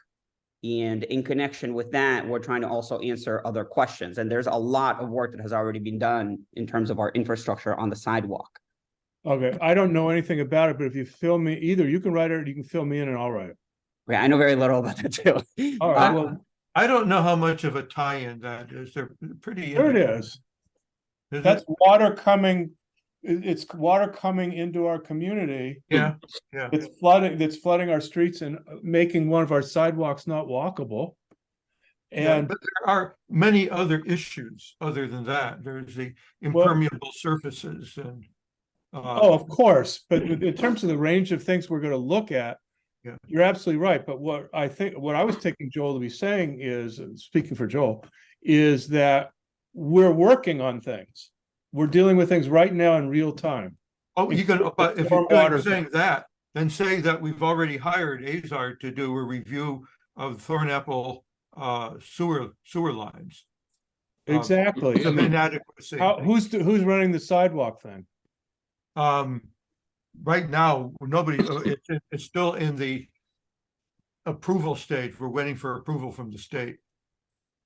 And in connection with that, we're trying to also answer other questions. And there's a lot of work that has already been done in terms of our infrastructure on the sidewalk. okay, I don't know anything about it, but if you fill me, either you can write it or you can fill me in and I'll write it. Okay, I know very little about that too. All right, well, I don't know how much of a tie-in that is. They're pretty. there it independent. is. Is That's it? water coming, it's water coming into our community. Yeah, It's flooding our streets and making one of our sidewalks not walkable. yeah, And but there are many other issues other than that. There's the impermeable surfaces and. oh, of course, but in terms of the range of things we're going to look at, Yeah. you're absolutely right. But what I was taking Joel to be saying is, speaking for Joel, is that we're working on things. We're dealing with things right now in real time. Oh, you can, but if Storm you're water. saying that, then say that we've already hired Azar to do a review of Thornapple sewer lines. Exactly. I Of mean, inadequacy. who's running the sidewalk thing? Right now, nobody, it's still in the approval stage. We're waiting for approval from the state.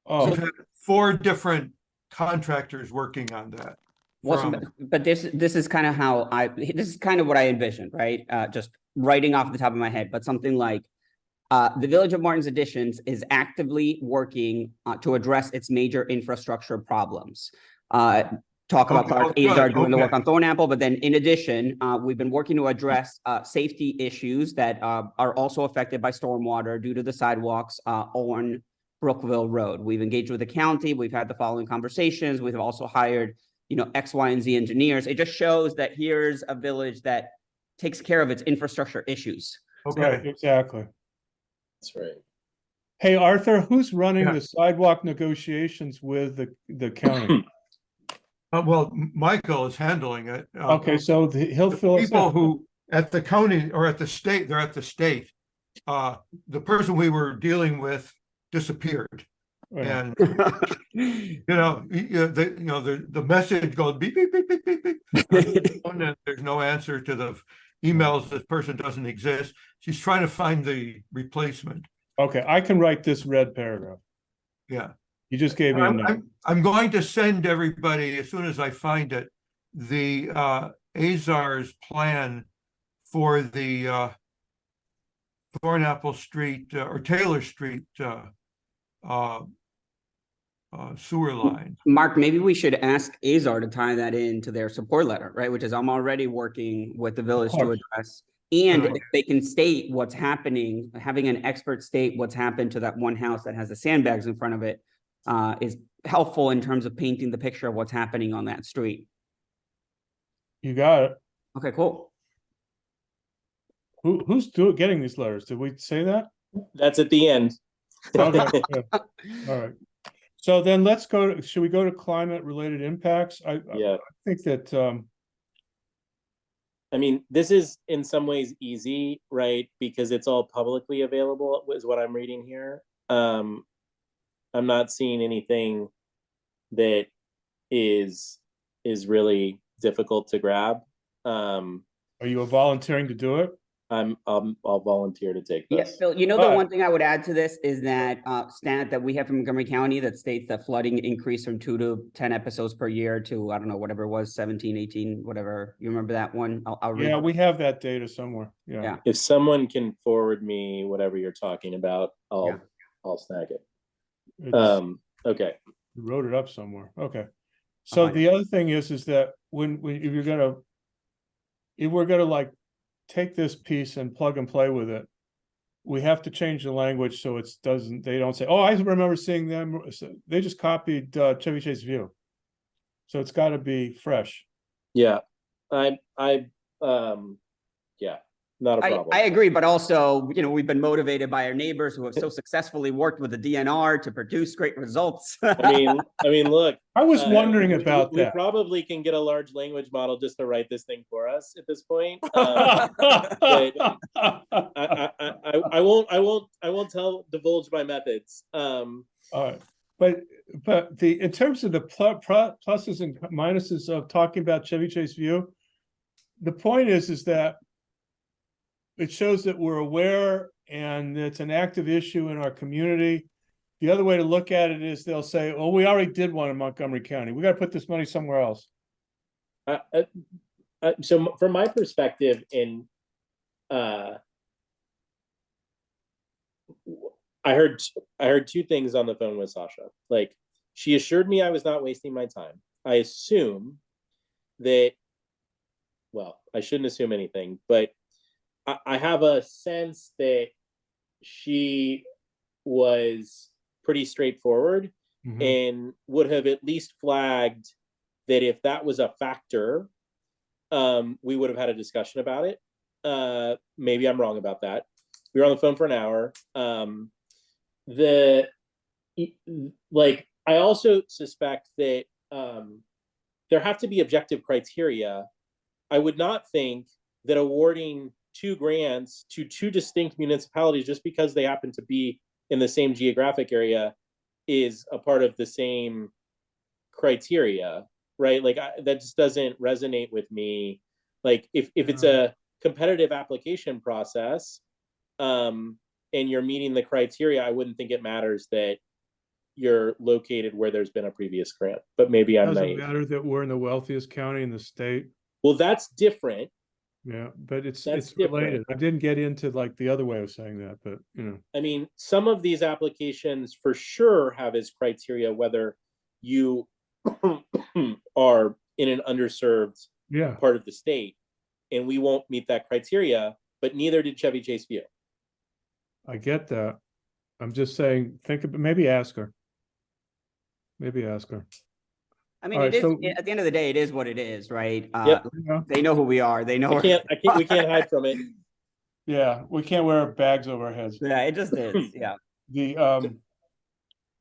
Oh, We've had 4 different contractors working on that. Well, so- from- but this is kind of how this is kind of what I envisioned, right? Just writing off the top of my head, but something like the Village of Martin's Additions is actively working to address its major infrastructure problems. Talk about Okay, Clark oh, good, Azar doing the work okay. on Thornapple, but then in addition, we've been working to address safety issues that are also affected by stormwater due to the sidewalks on Brookville Road. We've engaged with the county. We've had the following conversations. We've also hired, X, Y, and Z engineers. It just shows that here's a village that takes care of its infrastructure issues. right, Okay, exactly. That's right. Hey, Arthur, who's running Yeah. the sidewalk negotiations with the county? well, Michael is handling it. Okay, so he'll fill us People in. who at the county or at the state, they're at the state. The person we were dealing with disappeared. Right. And the message goes beep beep beep beep beep beep, and then there's no answer to the emails. This person doesn't exist. She's trying to find the replacement. Okay, I can write this red paragraph. Yeah, You just gave me a note. I'm going to send everybody as soon as I find it the Azar's plan for the Thornapple Street or Taylor Street sewer line. Mark, maybe we should ask Azar to tie that into their support letter, right? Which is I'm already working with the village to course. address. And Sure. if they can state what's happening, having an expert state what's happened to that one house that has the sandbags in front of it is helpful in terms of painting the picture of what's happening on that street. You got it. Okay, cool. Who's getting these letters? Did we say that? That's at the end. Okay, good. All right. So then should we go to climate related impacts? I Yeah. think that, I mean, this is in some ways easy, right? Because it's all publicly available, is what I'm reading here. I'm not seeing anything that is really difficult to grab. are you volunteering to do it? I'll volunteer to take Yes, this. Phil, the But- one thing I would add to this is that stat that we have from Montgomery County that states that flooding increased from 2 to 10 episodes per year to, I don't know, whatever it was, 17, 18, whatever. You remember that one? I'll read Yeah, it. we have that data somewhere. Yeah. Yeah. If someone can forward me whatever you're talking about, Yeah. I'll snag it. It's- Okay. You wrote it up somewhere. Okay. So find the other thing is that if we're gonna like take this piece and plug and play with it, we have to change the language so they don't say, oh, I remember seeing them. They just copied Chevy Chase View. So it's got to be fresh. Yeah. Yeah, not a problem. I agree, but also, we've been motivated by our neighbors who have so successfully worked with the DNR to produce great results. I mean, look. I was wondering we- about we that. probably can get a large language model just to write this thing for us at this point. I won't divulge my methods. All right, but in terms of the pluses and minuses of talking about Chevy Chase View, the point is that it shows that we're aware and it's an active issue in our community. The other way to look at it is they'll say, "Oh, we already did one in Montgomery County. We got to put this money somewhere else." So from my perspective, I heard 2 things on the phone with Sasha. Like, she assured me I was not wasting my time. I assume that, well, I shouldn't assume anything, but I have a sense that she was pretty straightforward Mhm. and would have at least flagged that if that was a factor, we would have had a discussion about it. Maybe I'm wrong about that. We were on the phone for an hour. I also suspect that there have to be objective criteria. I would not think that awarding 2 grants to 2 distinct municipalities just because they happen to be in the same geographic area is a part of the same criteria, right? Like, that just doesn't resonate with me. Like, if it's a competitive application process, and you're meeting the criteria, I wouldn't think it matters that you're located where there's been a previous grant, but maybe I'm Doesn't naive. matter that we're in the wealthiest county in the state. Well, that's different. Yeah, but it's That's related. different. I didn't get into like the other way of saying that, but you know. I mean, some of these applications for sure have as criteria whether you are in an underserved Yeah, part of the state, and we won't meet that criteria, but neither did Chevy Chase View. I get that. I'm just saying, think of, maybe ask her. Maybe ask her. I mean, All it right, is, so- at the end of the day, it is what it is, right? Yep. Yeah, They know who we are. They know. We can't hide from it. yeah, we can't wear bags over our heads. Yeah, it just is. Yeah.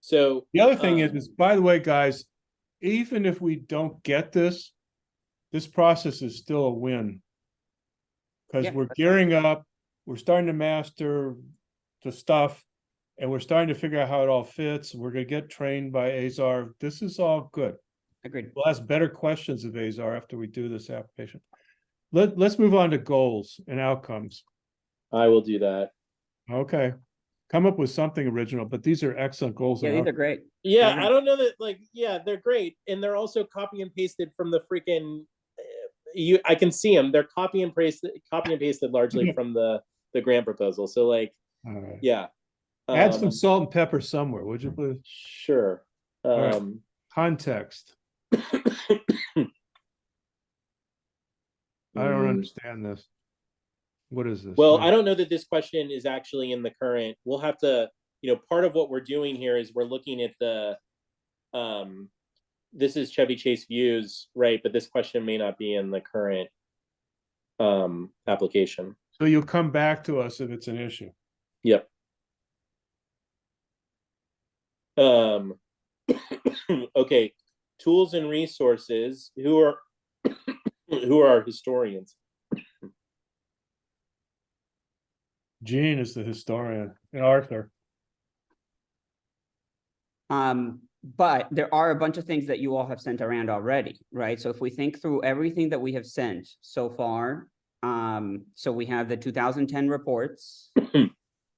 So The other thing is, by the way, guys, even if we don't get this process is still a win. Because Yeah, we're that's gearing up, we're starting to master the stuff, and we're starting to figure out how it all fits. We're gonna get trained by Azar. This is all good. Agreed. We'll ask better questions of Azar after we do this application. Let's move on to goals and outcomes. I will do that. Okay. Come up with something original, but these are excellent goals. Yeah, and these are great. Yeah, Yeah. I don't know that. Like, yeah, they're great, and they're also copy and pasted from the freaking. I can see them. They're copy and pasted largely from the grant proposal. So like, All right. yeah. Add some salt and pepper somewhere, would you please? Sure. right. Context. I don't understand this. What is this? Well, I don't know that this question is actually in the current. We'll have to, part of what we're doing here is we're looking at the, this is Chevy Chase Views, right? But this question may not be in the current application. So you'll come back to us if it's an issue. Yep. Okay. Tools and resources. Who are our historians? Gene is the historian, and Arthur. But there are a bunch of things that you all have sent around already, right? So if we think through everything that we have sent so far, so we have the 2010 reports.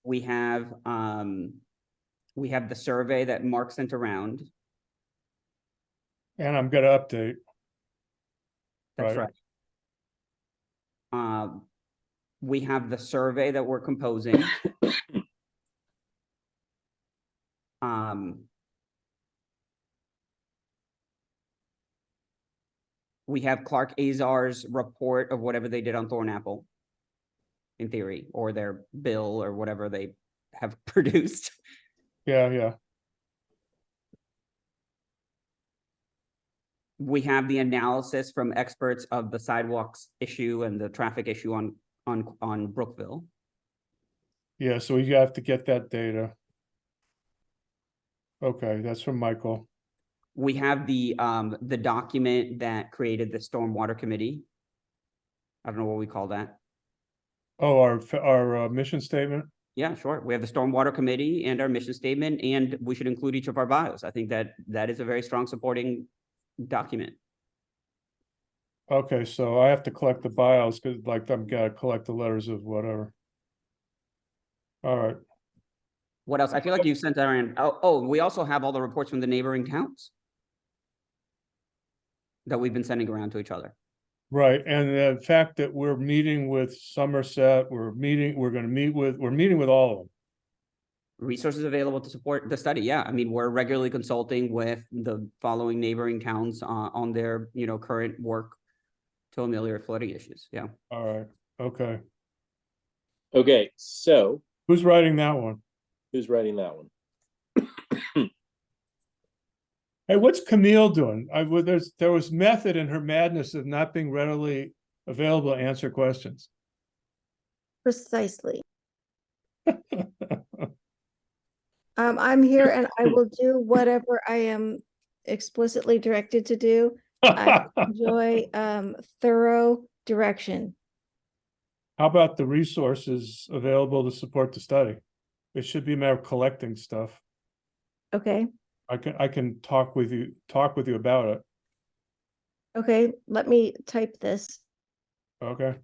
We have the survey that Mark sent around. And I'm gonna update. That's Right. right. We have the survey that we're composing. We have Clark Azar's report of whatever they did on Thornapple, in theory, or their bill or whatever they have produced. Yeah. We have the analysis from experts of the sidewalks issue and the traffic issue on Brookville. Yeah, so you have to get that data. Okay, that's from Michael. We have the document that created the Stormwater Committee. I don't know what we call that. Oh, our mission statement? Yeah, sure. We have the Stormwater Committee and our mission statement, and we should include each of our bios. I think that is a very strong supporting document. Okay, so I have to collect the bios, because like I'm gotta collect the letters of whatever. All right, What else? I feel like you sent that around. Oh, we also have all the reports from the neighboring towns that we've been sending around to each other. right, and the fact that we're meeting with Somerset, we're meeting with all of them. Resources available to support the study. Yeah, I mean, we're regularly consulting with the following neighboring towns on their, current work to ameliorate flooding issues. Yeah. All right, okay. Okay, so Who's writing that one? who's writing that one? Hey, what's Camille doing? There was method in her madness of not being readily available to answer questions. Precisely. I'm here and I will do whatever I am explicitly directed to do. I enjoy thorough direction. How about the resources available to support the study? It should be a matter of collecting stuff. Okay, I can talk with you about it. okay, let me type this. Okay,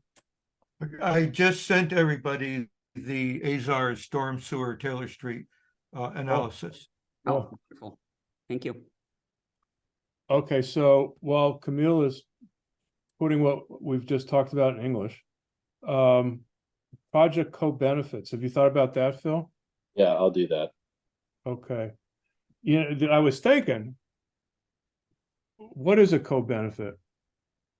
I just sent everybody the Azar Storm Sewer Taylor Street analysis. Oh, Well, wonderful. Thank you. okay, so while Camille is putting what we've just talked about in English, project co-benefits, have you thought about that, Phil? Yeah, I'll do that. Okay. You know, I was thinking, what is a co-benefit?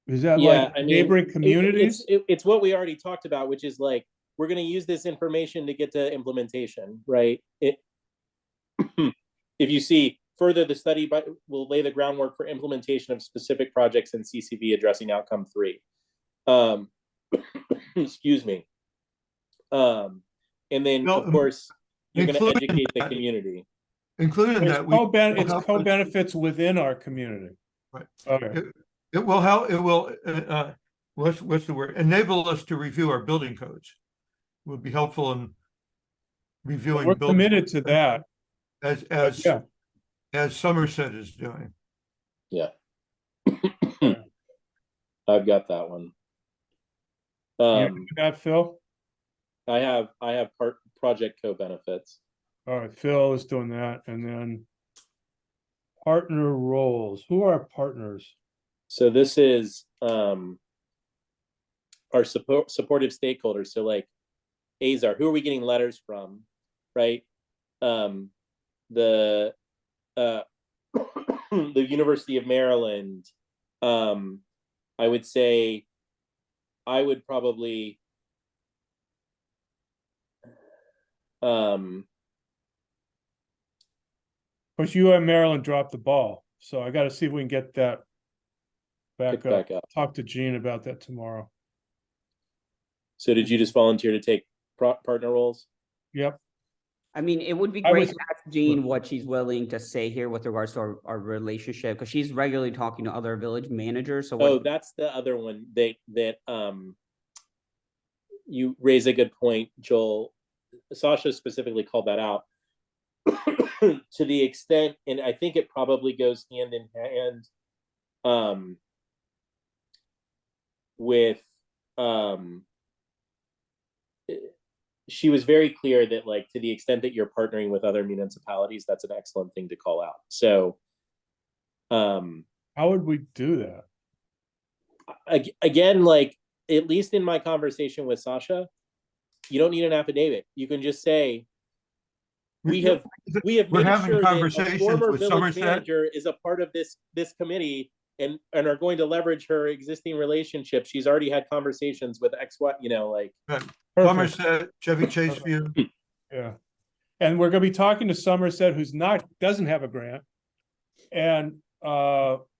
Is that Yeah, like I mean, neighboring communities? It's what we already talked about, which is like, we're gonna use this information to get to implementation, right? If you see further, the study will lay the groundwork for implementation of specific projects in CCV addressing outcome 3. Excuse me. And then, No, of course, you're gonna including educate the that- community. Including It's that, we will it's help us- co-benefits within our community. Right. Okay, It will help, it will, what's the word? Enable us to review our building codes. Will be helpful in reviewing. we're building committed to that. Yeah. As Somerset is doing. Yeah. I've got that one. You do that, Phil? I have project co-benefits. All right, Phil is doing that, and then partner roles. Who are partners? So this is our supportive stakeholders. So like Azar, who are we getting letters from, right? The the University of Maryland. I would say I would probably Of course, UM Maryland dropped the ball, so I got to see if we can get that back pick up. back up. Talk to Gene about that tomorrow. So did you just volunteer to take partner roles? Yep. I mean, it would be I great was- to ask Jean what she's willing to say here with regards to our relationship, because she's regularly talking to other village managers, so. Oh, what- that's the other one that you raise a good point, Joel. Sasha specifically called that out. To the extent, and I think it probably goes hand in hand with she was very clear that, like, to the extent that you're partnering with other municipalities, that's an excellent thing to call out. So How would we do that? again, like, at least in my conversation with Sasha, you don't need an affidavit. You can just say, we have We're made having sure that a conversations former with village Somerset. manager is a part of this committee and are going to leverage her existing relationship. She's already had conversations with X, Y, like. Perfect. Somerset, Chevy Chase View. Yeah. And we're gonna be talking to Somerset, who's doesn't have a grant. And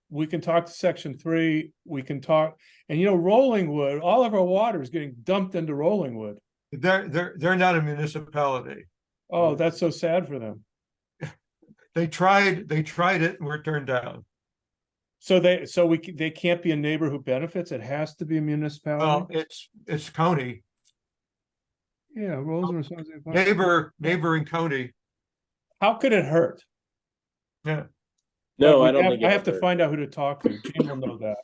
we can talk to Section 3, we can talk, and Rollingwood, all of our water is getting dumped into Rollingwood. They're not a municipality. Oh, that's so sad for them. They tried it and were turned down. So they can't be a neighbor who benefits, it has to be a Well, municipality? it's county, Yeah, roles and responsibilities. neighboring county. How could it hurt? Yeah. No, But I don't think I it have to hurt. find out who to talk to. Gene will know that.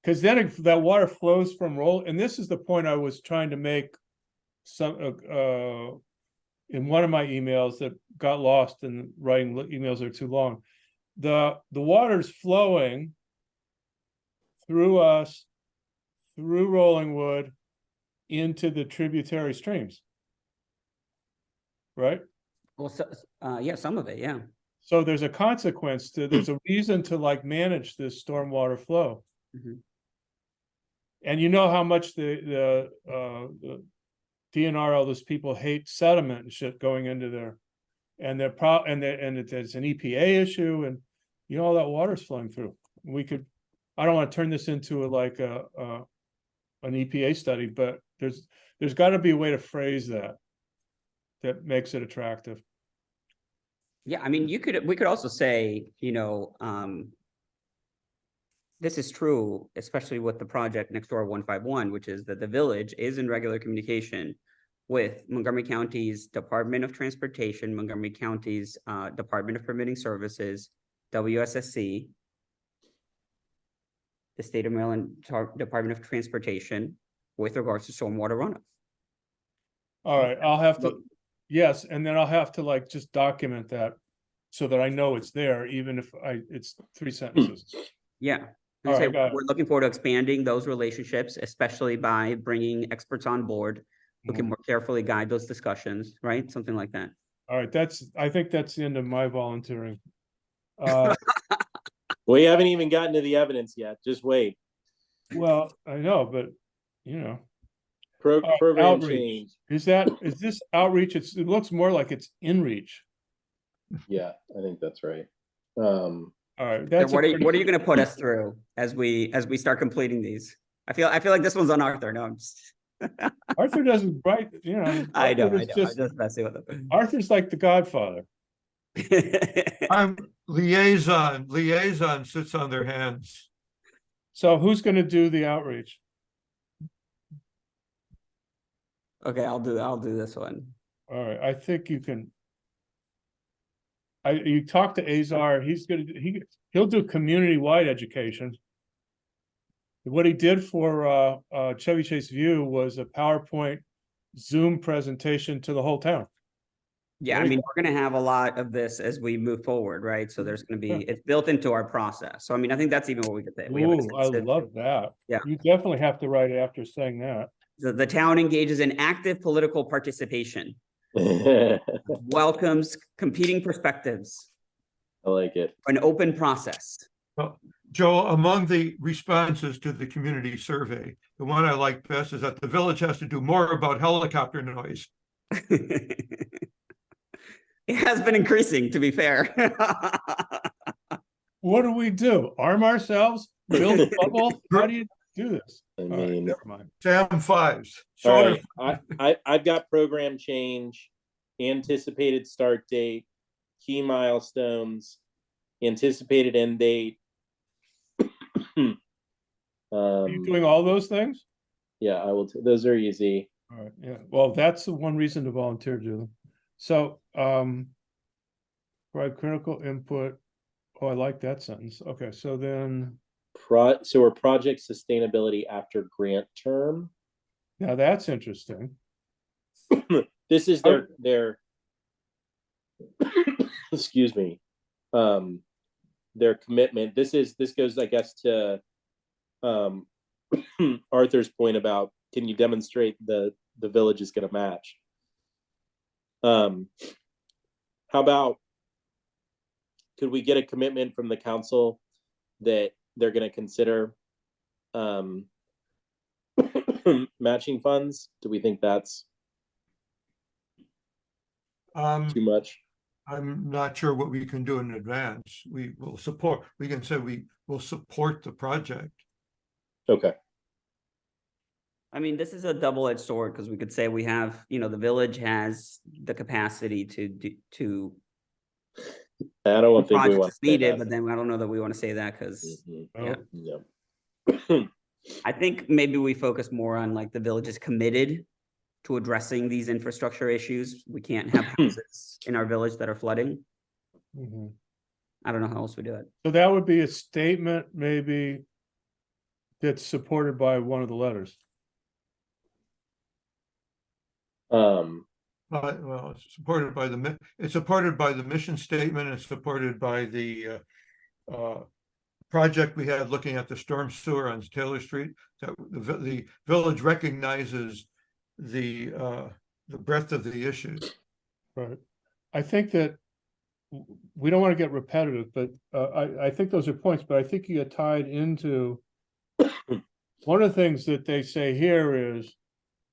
Because then if that water flows from and this is the point I was trying to make in one of my emails that got lost in writing emails that are too long. The water's flowing through us, through Rollingwood, into the tributary streams. Right? Well, yeah, some of it, yeah. So there's a consequence there's a reason to manage this stormwater flow. Mhm. And you know how much the DNR, all those people hate sediment and shit going into there. And it's an EPA issue, and all that water's flowing through. I don't want to turn this into an EPA study, but there's got to be a way to phrase that makes it attractive. Yeah, I mean, we could also say, this is true, especially with the project next door 151, which is that the village is in regular communication with Montgomery County's Department of Transportation, Montgomery County's Department of Permitting Services, WSSC, the State of Maryland Department of Transportation with regards to stormwater runoff. All right, I'll have to Yes, and then I'll have to like just document that so that I know it's there, even if it's 3 sentences. Yeah. All And say, right, got it. we're looking forward to expanding those relationships, especially by bringing experts on board who can Mhm. more carefully guide those discussions, right? Something like that. All right, I think that's the end of my volunteering. Uh, We haven't even gotten to the evidence yet. Just wait. well, I know, but you know, Program outreach. change. Is this outreach? It looks more like it's in reach. Yeah, I think that's right. All right, So that's what are you going to put us through as we start completing these? I feel like this one's on Arthur. No, I'm just Arthur doesn't write, you know. I know. Arthur is I'm just just messing with him. Arthur's like the Godfather. I'm liaison. Liaison sits on their hands. So who's going to do the outreach? Okay, I'll do this one. All right, I think you can. You talk to Azar, he'll do community-wide education. What he did for Chevy Chase View was a PowerPoint Zoom presentation to the whole town. Yeah, I mean, we're gonna have a lot of this as we move forward, right? So there's gonna be, it's built into our process. So I mean, I think that's even what we could say. We have Ooh, I extensive- love that. Yeah. You definitely have to write it after saying that. the town engages in active political participation, I welcomes competing perspectives, like it. an open process. Joe, among the responses to the community survey, the one I like best is that the village has to do more about helicopter noise. It has been increasing, to be fair. What do we do? Arm ourselves? Build a bubble? How do you do this? I All right, mean, never mind. Sam fives. all right. I've got program change, anticipated start date, key milestones, anticipated end date. Are you doing all those things? Yeah, I will. Those are easy. All right, yeah. Well, that's the one reason to volunteer, Julie. So, provide critical input. Oh, I like that sentence. Okay, so then, So we're project sustainability after grant term. now that's interesting. This is their excuse me, their commitment. This goes, I guess, to Arthur's point about, can you demonstrate the village is going to match? How about, could we get a commitment from the council that they're going to consider matching funds? Do we think that's too much? I'm not sure what we can do in advance. We can say we will support the project. Okay. I mean, this is a double-edged sword because we could say we have, the village has the capacity to I don't think we projects want as needed, but then I don't know that we want to say that because yeah. I think maybe we focus more on like the village is committed to addressing these infrastructure issues. We can't have houses in our village that are flooding. Mhm. I don't know how else we do it. So that would be a statement maybe that's supported by one of the letters. Well, it's supported by the mission statement. It's supported by the project we had looking at the storm sewer on Taylor Street. That the village recognizes the breadth of the issues. Right. I think that we don't want to get repetitive, but I think those are points, but I think you get tied into one of the things that they say here is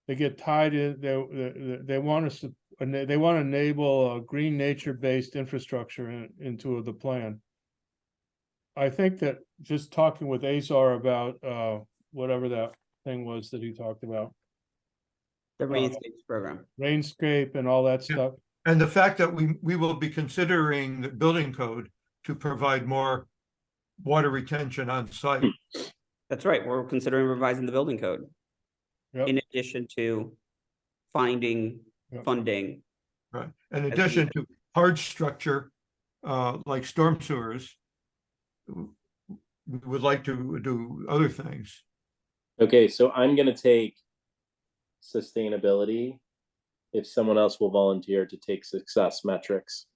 they get tied in, they want to enable a green nature-based infrastructure into the plan. I think that just talking with Azar about whatever that thing was that he talked about, The Rainscapes program. Rainscape and all that Yeah. stuff. And the fact that we will be considering the building code to provide more water retention on site. That's right. We're considering revising the building code. Yep. In addition to finding Yep. funding. Right. In addition to hard structure, like storm sewers, we would like to do other things. Okay, so I'm gonna take sustainability if someone else will volunteer to take success metrics.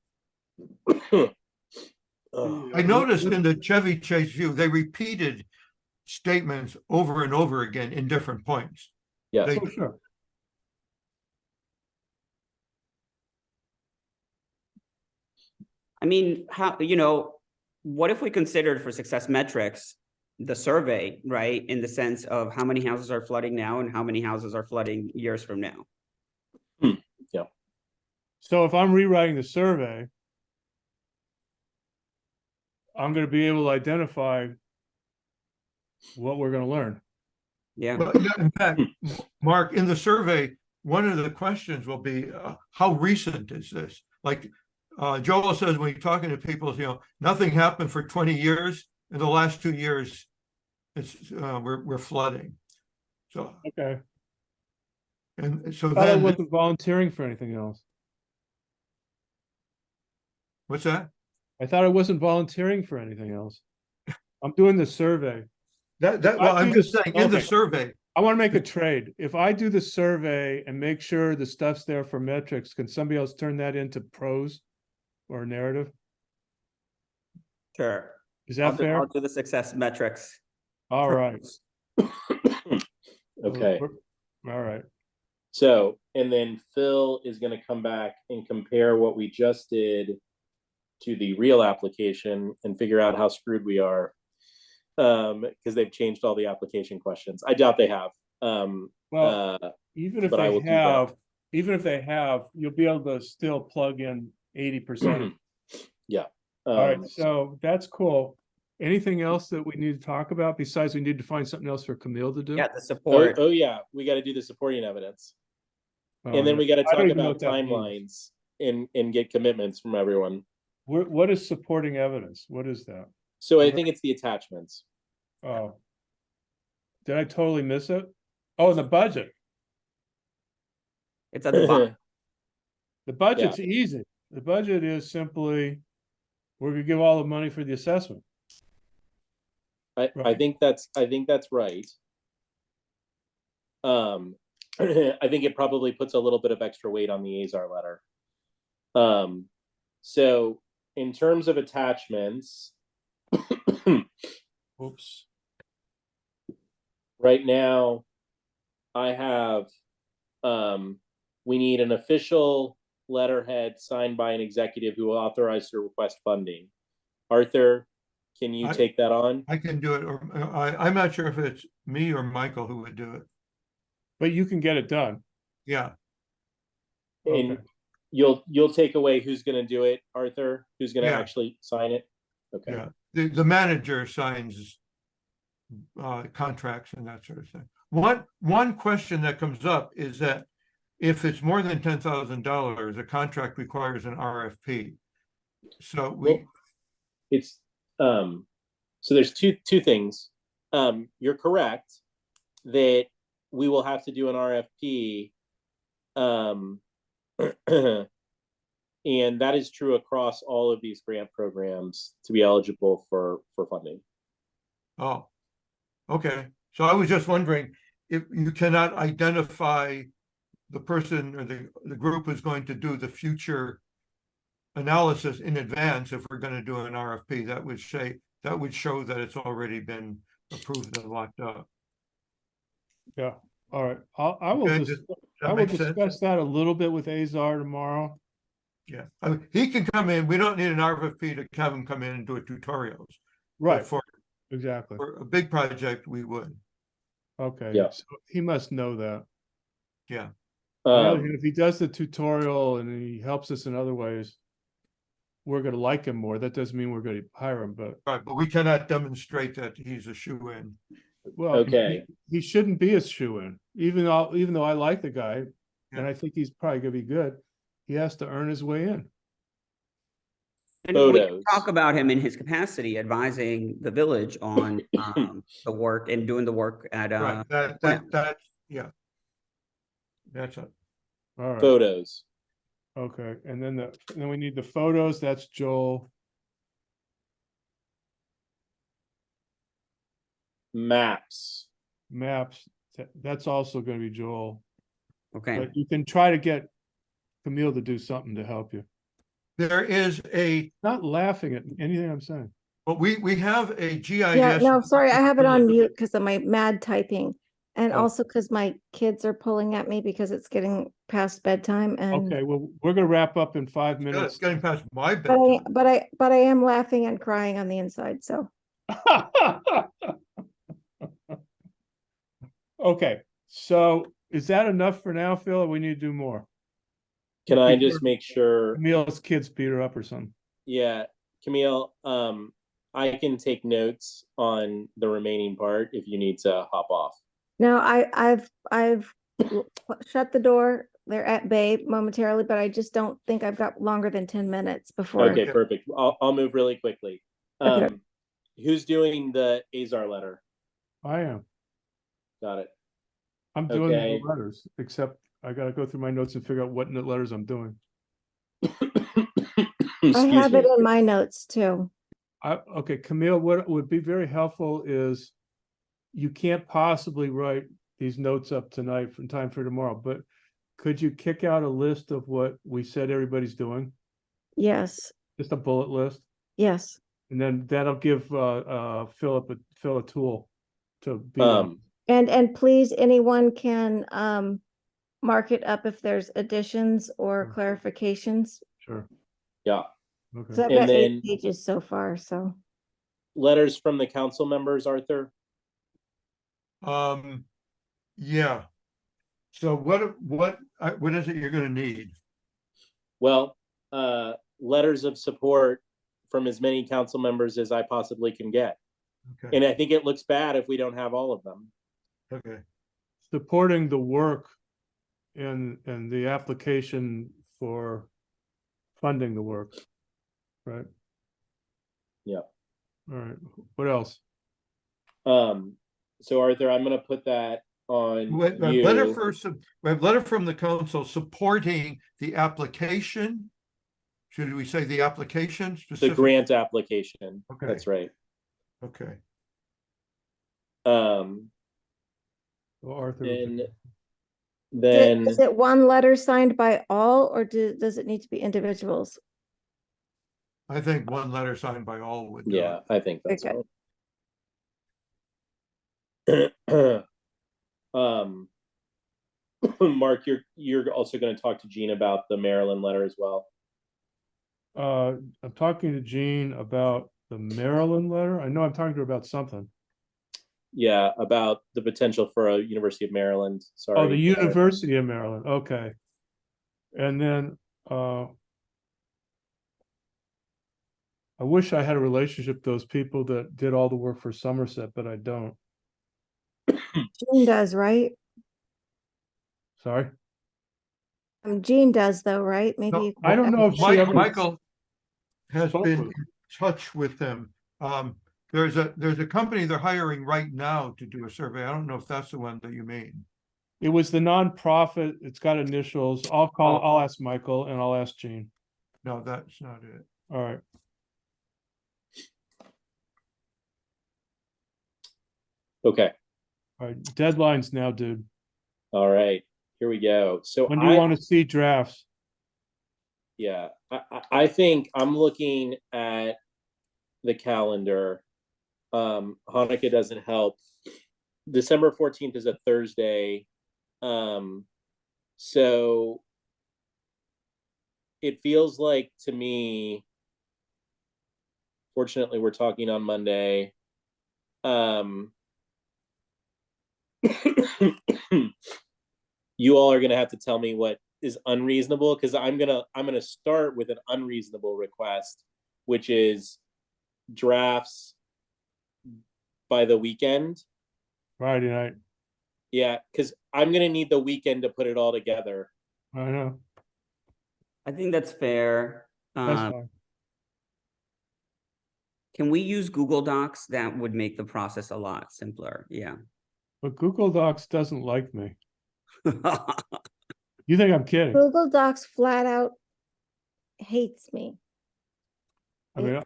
I noticed in the Chevy Chase view, they repeated statements over and over again in different points. Yes, They- Oh, sure. I mean, what if we considered for success metrics, the survey, right? In the sense of how many houses are flooding now and how many houses are flooding years from now? So if I'm rewriting the survey, I'm gonna be able to identify what we're gonna learn. Yeah, Well, yeah, in fact, Mark, in the survey, one of the questions will be, how recent is this? Like, Joel says, when you're talking to people, nothing happened for 20 years. In the last 2 years, we're flooding. So, Okay. and so Thought I then, wasn't volunteering for anything else. what's that? I thought I wasn't volunteering for anything else. I'm doing the survey. Well, I'm just saying, in the Okay. survey, I want to make a trade. If I do the survey and make sure the stuff's there for metrics, can somebody else turn that into prose or narrative? sure. Is I'll that do, fair? I'll do the success metrics. All right. okay. All right. So, and then Phil is going to come back and compare what we just did to the real application and figure out how screwed we are. Because they've changed all the application questions. I doubt they have. Well, even if but I will they do that. have, you'll be able to still plug in 80%. Yeah. All right, so that's cool. Anything else that we need to talk about besides we need to find something else for Camille to do? Yeah, the Oh, support. oh yeah, we got to do the supporting evidence, Oh, and then yeah. we got to I don't talk even know about what that means. timelines and get commitments from everyone. What is supporting evidence? What is that? So I Right. think it's the attachments. Oh. Did I totally miss it? Oh, the budget. It's at the bottom. The budget's easy. The budget is simply, we're gonna give all the money for the assessment. I Right. think that's right. I think it probably puts a little bit of extra weight on the Azar letter. So in terms of attachments, Oops. right now, I have, we need an official letterhead signed by an executive who will authorize to request funding. Arthur, can you take that on? I can do it, or I'm not sure if it's me or Michael who would do it. But you can get it done. Yeah, And Okay. you'll take away who's gonna do it, Arthur, who's gonna Yeah. actually sign it? Okay. yeah. The manager signs contracts and that sort of thing. One question that comes up is that if it's more than $10,000, a contract requires an RFP. So Well, it's, so there's two things. You're correct that we will have to do an RFP. And that is true across all of these grant programs to be eligible for funding. Oh, okay. So I was just wondering if you cannot identify the person or the group who's going to do the future analysis in advance. If we're going to do an RFP, that would show that it's already been approved and locked up. Yeah. All right. I will Okay, just, does I that will make sense? discuss that a little bit with Azar tomorrow. Yeah, I mean, he can come in. We don't need an RFP to have him come in and do a tutorials. But Right, For exactly. a big project, we would. Okay. Yeah. So he must know that. Yeah. On the other hand, if he does the tutorial and he helps us in other ways, we're gonna like him more. That doesn't mean we're gonna hire him, but Right, but we cannot demonstrate that he's a shoe-in. well, Okay. he shouldn't be a shoo-in. Even though I like the guy Yeah. and I think he's probably gonna be good, he has to earn his way in. And we can Photos. talk about him in his capacity advising the village on the work and doing the work at Right, that's, yeah. That's it. All right. Photos. Okay. And then we need the photos. That's Joel. Maps. Maps. That's also gonna be Joel. okay. But you can try to get Camille to do something to help you. There is Not laughing at anything I'm saying. but we have a GIS. Yeah, no, sorry, I have it on mute because of my mad typing. And Oh. also because my kids are pulling at me because it's getting past bedtime and. Okay, well, we're gonna wrap up in 5 It's minutes. getting past my But I, bedtime. but I am laughing and crying on the inside, so. Okay, so is that enough for now, Phil, or we need to do more? Can I Before just make sure? Camille's kids beat her up or something. Yeah, Camille, I can take notes on the remaining part if you need to hop off. No, I've shut the door. They're at bay momentarily, but I just don't think I've got longer than 10 minutes before. Okay, perfect. I'll move really quickly. Okay. Who's doing the Azar letter? I am. Got it. I'm doing the Okay. letters, except I gotta go through my notes and figure out what letters I'm doing. I Excuse have it me. in my notes too. Okay, Camille, what would be very helpful is you can't possibly write these notes up tonight in time for tomorrow, but could you kick out a list of what we said everybody's doing? Yes, Just a bullet list, yes. and then that'll give Phil a tool to be. And please, anyone can mark it up if there's additions or clarifications. Sure. Yeah. Okay. So I've And got 8 then- pages so far, so. Letters from the council members, Arthur? Yeah. So what is it you're gonna need? Well, letters of support from as many council members as I possibly can get. Okay, And I think it looks bad if we don't have all of them. okay. Supporting the work and the application for funding the work, right? Yeah. All right, what else? So Arthur, I'm gonna put that on Wait, a letter you. first, we have letter from the council supporting the application. Should we say the application The specific? grant application. Okay. That's right. Okay, Um, Well, Arthur. and Is it- then, Is it one letter signed by all, or does it need to be individuals? I think one letter signed by all would do it. yeah, I think that's Okay. fine. Mark, you're also gonna talk to Gene about the Maryland letter as well. I'm talking to Jean about the Maryland letter. I know I'm talking to her about something. Yeah, about the potential for a University of Maryland, sorry. Oh, the University of Maryland, okay. And then, I wish I had a relationship with those people that did all the work for Somerset, but I don't. Jean does, right? Sorry. Jean does though, right? Maybe. No, you I don't know if she ever- Michael has Spoke been with in touch with them. There's a company they're hiring right now to do a survey. I don't know if that's the one that you mean. It was the nonprofit, it's got initials. I'll ask Michael and I'll ask Jean. No, that's not it. All right. Okay, All right, deadlines now, dude. all right, here we go. So When do you want to see drafts? yeah, I think I'm looking at the calendar. Hanukkah doesn't help. December 14th is a Thursday. So it feels like to me, fortunately, we're talking on Monday. You all are gonna have to tell me what is unreasonable, because I'm gonna start with an unreasonable request, which is drafts by the weekend. Friday night. Yeah, because I'm gonna need the weekend to put it all together. I know, I think that's fair. that's Um, fine. Can we use Google Docs? That would make the process a lot simpler. Yeah. But Google Docs doesn't like me. You think I'm kidding? Google Docs flat out hates me. I mean,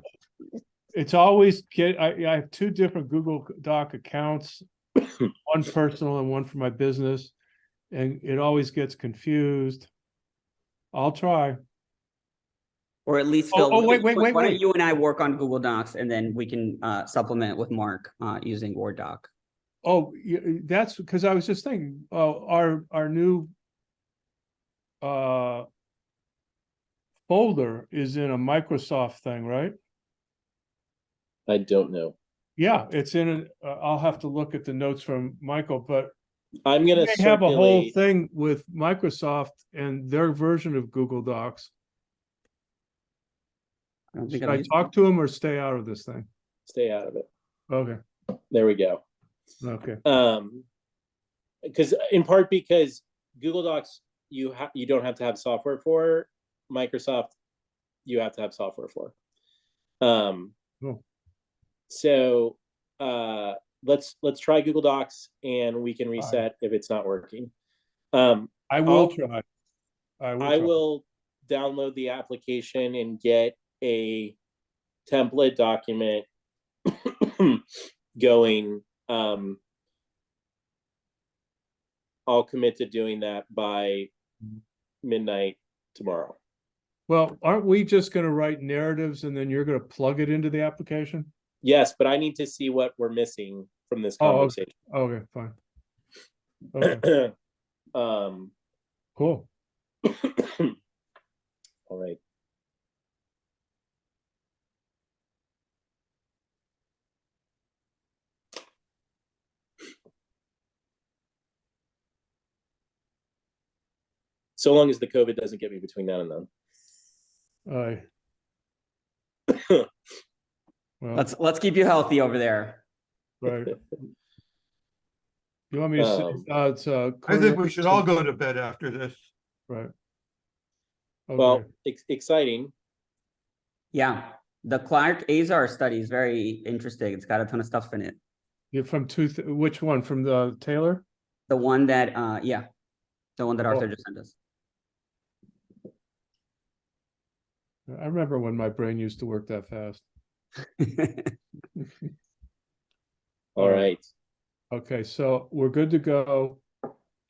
it's always I have 2 different Google Doc accounts, one personal and one for my business, and it always gets confused. I'll try. Or at least, Oh, Phil, oh, wait, why don't wait. you and I work on Google Docs and then we can supplement with Mark using Word doc. Oh, that's because I was just thinking, our new folder is in a Microsoft thing, right? I don't know. Yeah, it's in, I'll have to look at the notes from Michael, but I'm gonna they have a whole circulate. thing with Microsoft and their version of Google Docs. I don't think Should I've I used talk to him or stay out of this thing? Stay out of it. Okay, There we go. okay. Because in part because Google Docs you don't have to have software for. Microsoft you have to have software for. Cool. So let's try Google Docs and we can reset if it's not working. I will I'll- try. I try. will download the application and get a template document going. I'll commit to doing that by midnight tomorrow. Well, aren't we just gonna write narratives and then you're gonna plug it into the application? Yes, but I need to see what we're missing from this Oh, okay. conversation. Okay, fine. Okay, cool. All right. So long as the COVID doesn't get me between now and then. Aye. Well, Let's keep you healthy over there. right. You want me to say, it's I think we should all go to bed after this. right. Well, Okay, exciting. Yeah, the Clark Azar study is very interesting. It's got a ton of stuff in it. you're from which one? From the Taylor? The one that, yeah, the one that Arthur Oh. just sent us. I remember when my brain used to work that fast. All right. Okay, so we're good to go.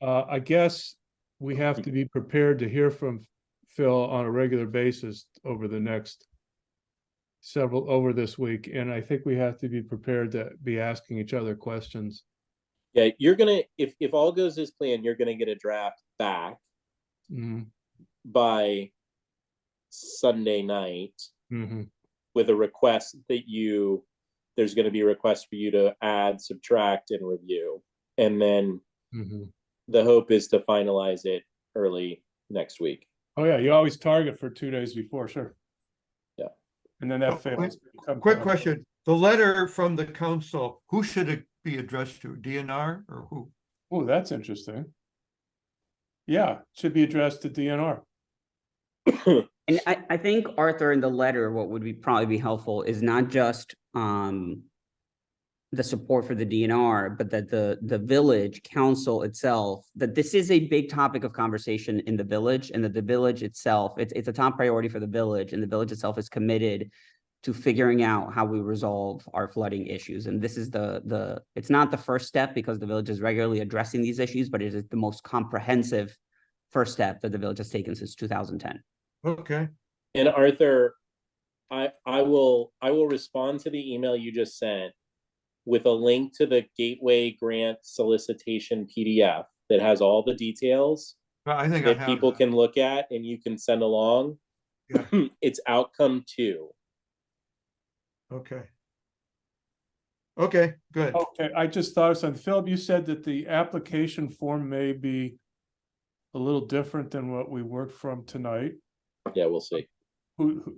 I guess we have to be prepared to hear from Phil on a regular basis over the next over this week, and I think we have to be prepared to be asking each other questions. Yeah, you're gonna if all goes as planned, you're gonna get a draft back Mm-hmm. by Sunday night Mm-hmm. with a request that there's going to be a request for you to add, subtract, and review. And then Mm-hmm. the hope is to finalize it early next week. Oh yeah, you always target for 2 days before, sure. Yeah. And then that fails. Quick question, the letter from the council, who should it be addressed to, DNR or who? Oh, that's interesting. Yeah, should be addressed to DNR. And I think, Arthur, in the letter, what would probably be helpful is not just the support for the DNR, but that the village council itself, that this is a big topic of conversation in the village, and that the village itself, it's a top priority for the village, and the village itself is committed to figuring out how we resolve our flooding issues. And this is it's not the first step because the village is regularly addressing these issues, but it is the most comprehensive first step that the village has taken since 2010. Okay, And Arthur, I will respond to the email you just sent with a link to the Gateway Grant Solicitation PDF that has all the details I think I that have people that. can look at and you can send along. Yeah. It's outcome 2. Okay. Okay, good. Okay, I just thought of something. Philip, you said that the application form may be a little different than what we worked from tonight. Yeah, we'll see.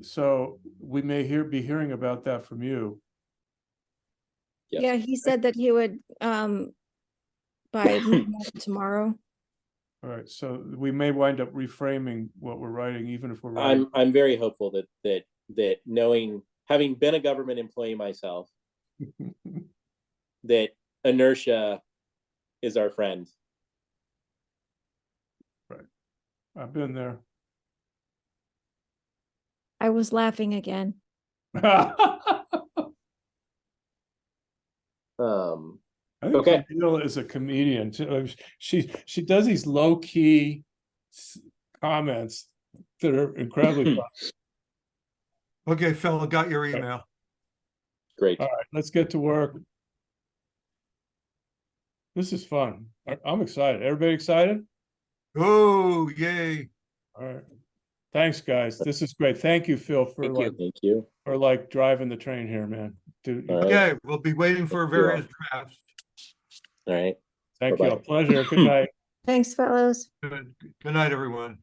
So we may be hearing about that from you. Yes. Yeah, he said that he would, by tomorrow. All right, so we may wind up reframing what we're writing, even if we're writing. I'm very hopeful that knowing, having been a government employee myself, that inertia is our friend. I've been there. I was laughing again. I think Okay. Camille is a comedian. She does these low key comments that are incredibly fun. Okay, Phil, I got your email. Great. All right, let's get to work. This is fun. I'm excited. Everybody excited? Oh, yay. All right. Thanks, guys. This is great. Thank you, Phil, for Thank you. Thank you. driving the train here, man. Dude, All right. Okay, we'll be waiting for Thank you all. various drafts. All right. thank you. Bye-bye. A pleasure. Good night. Thanks, fellows. Good night, everyone.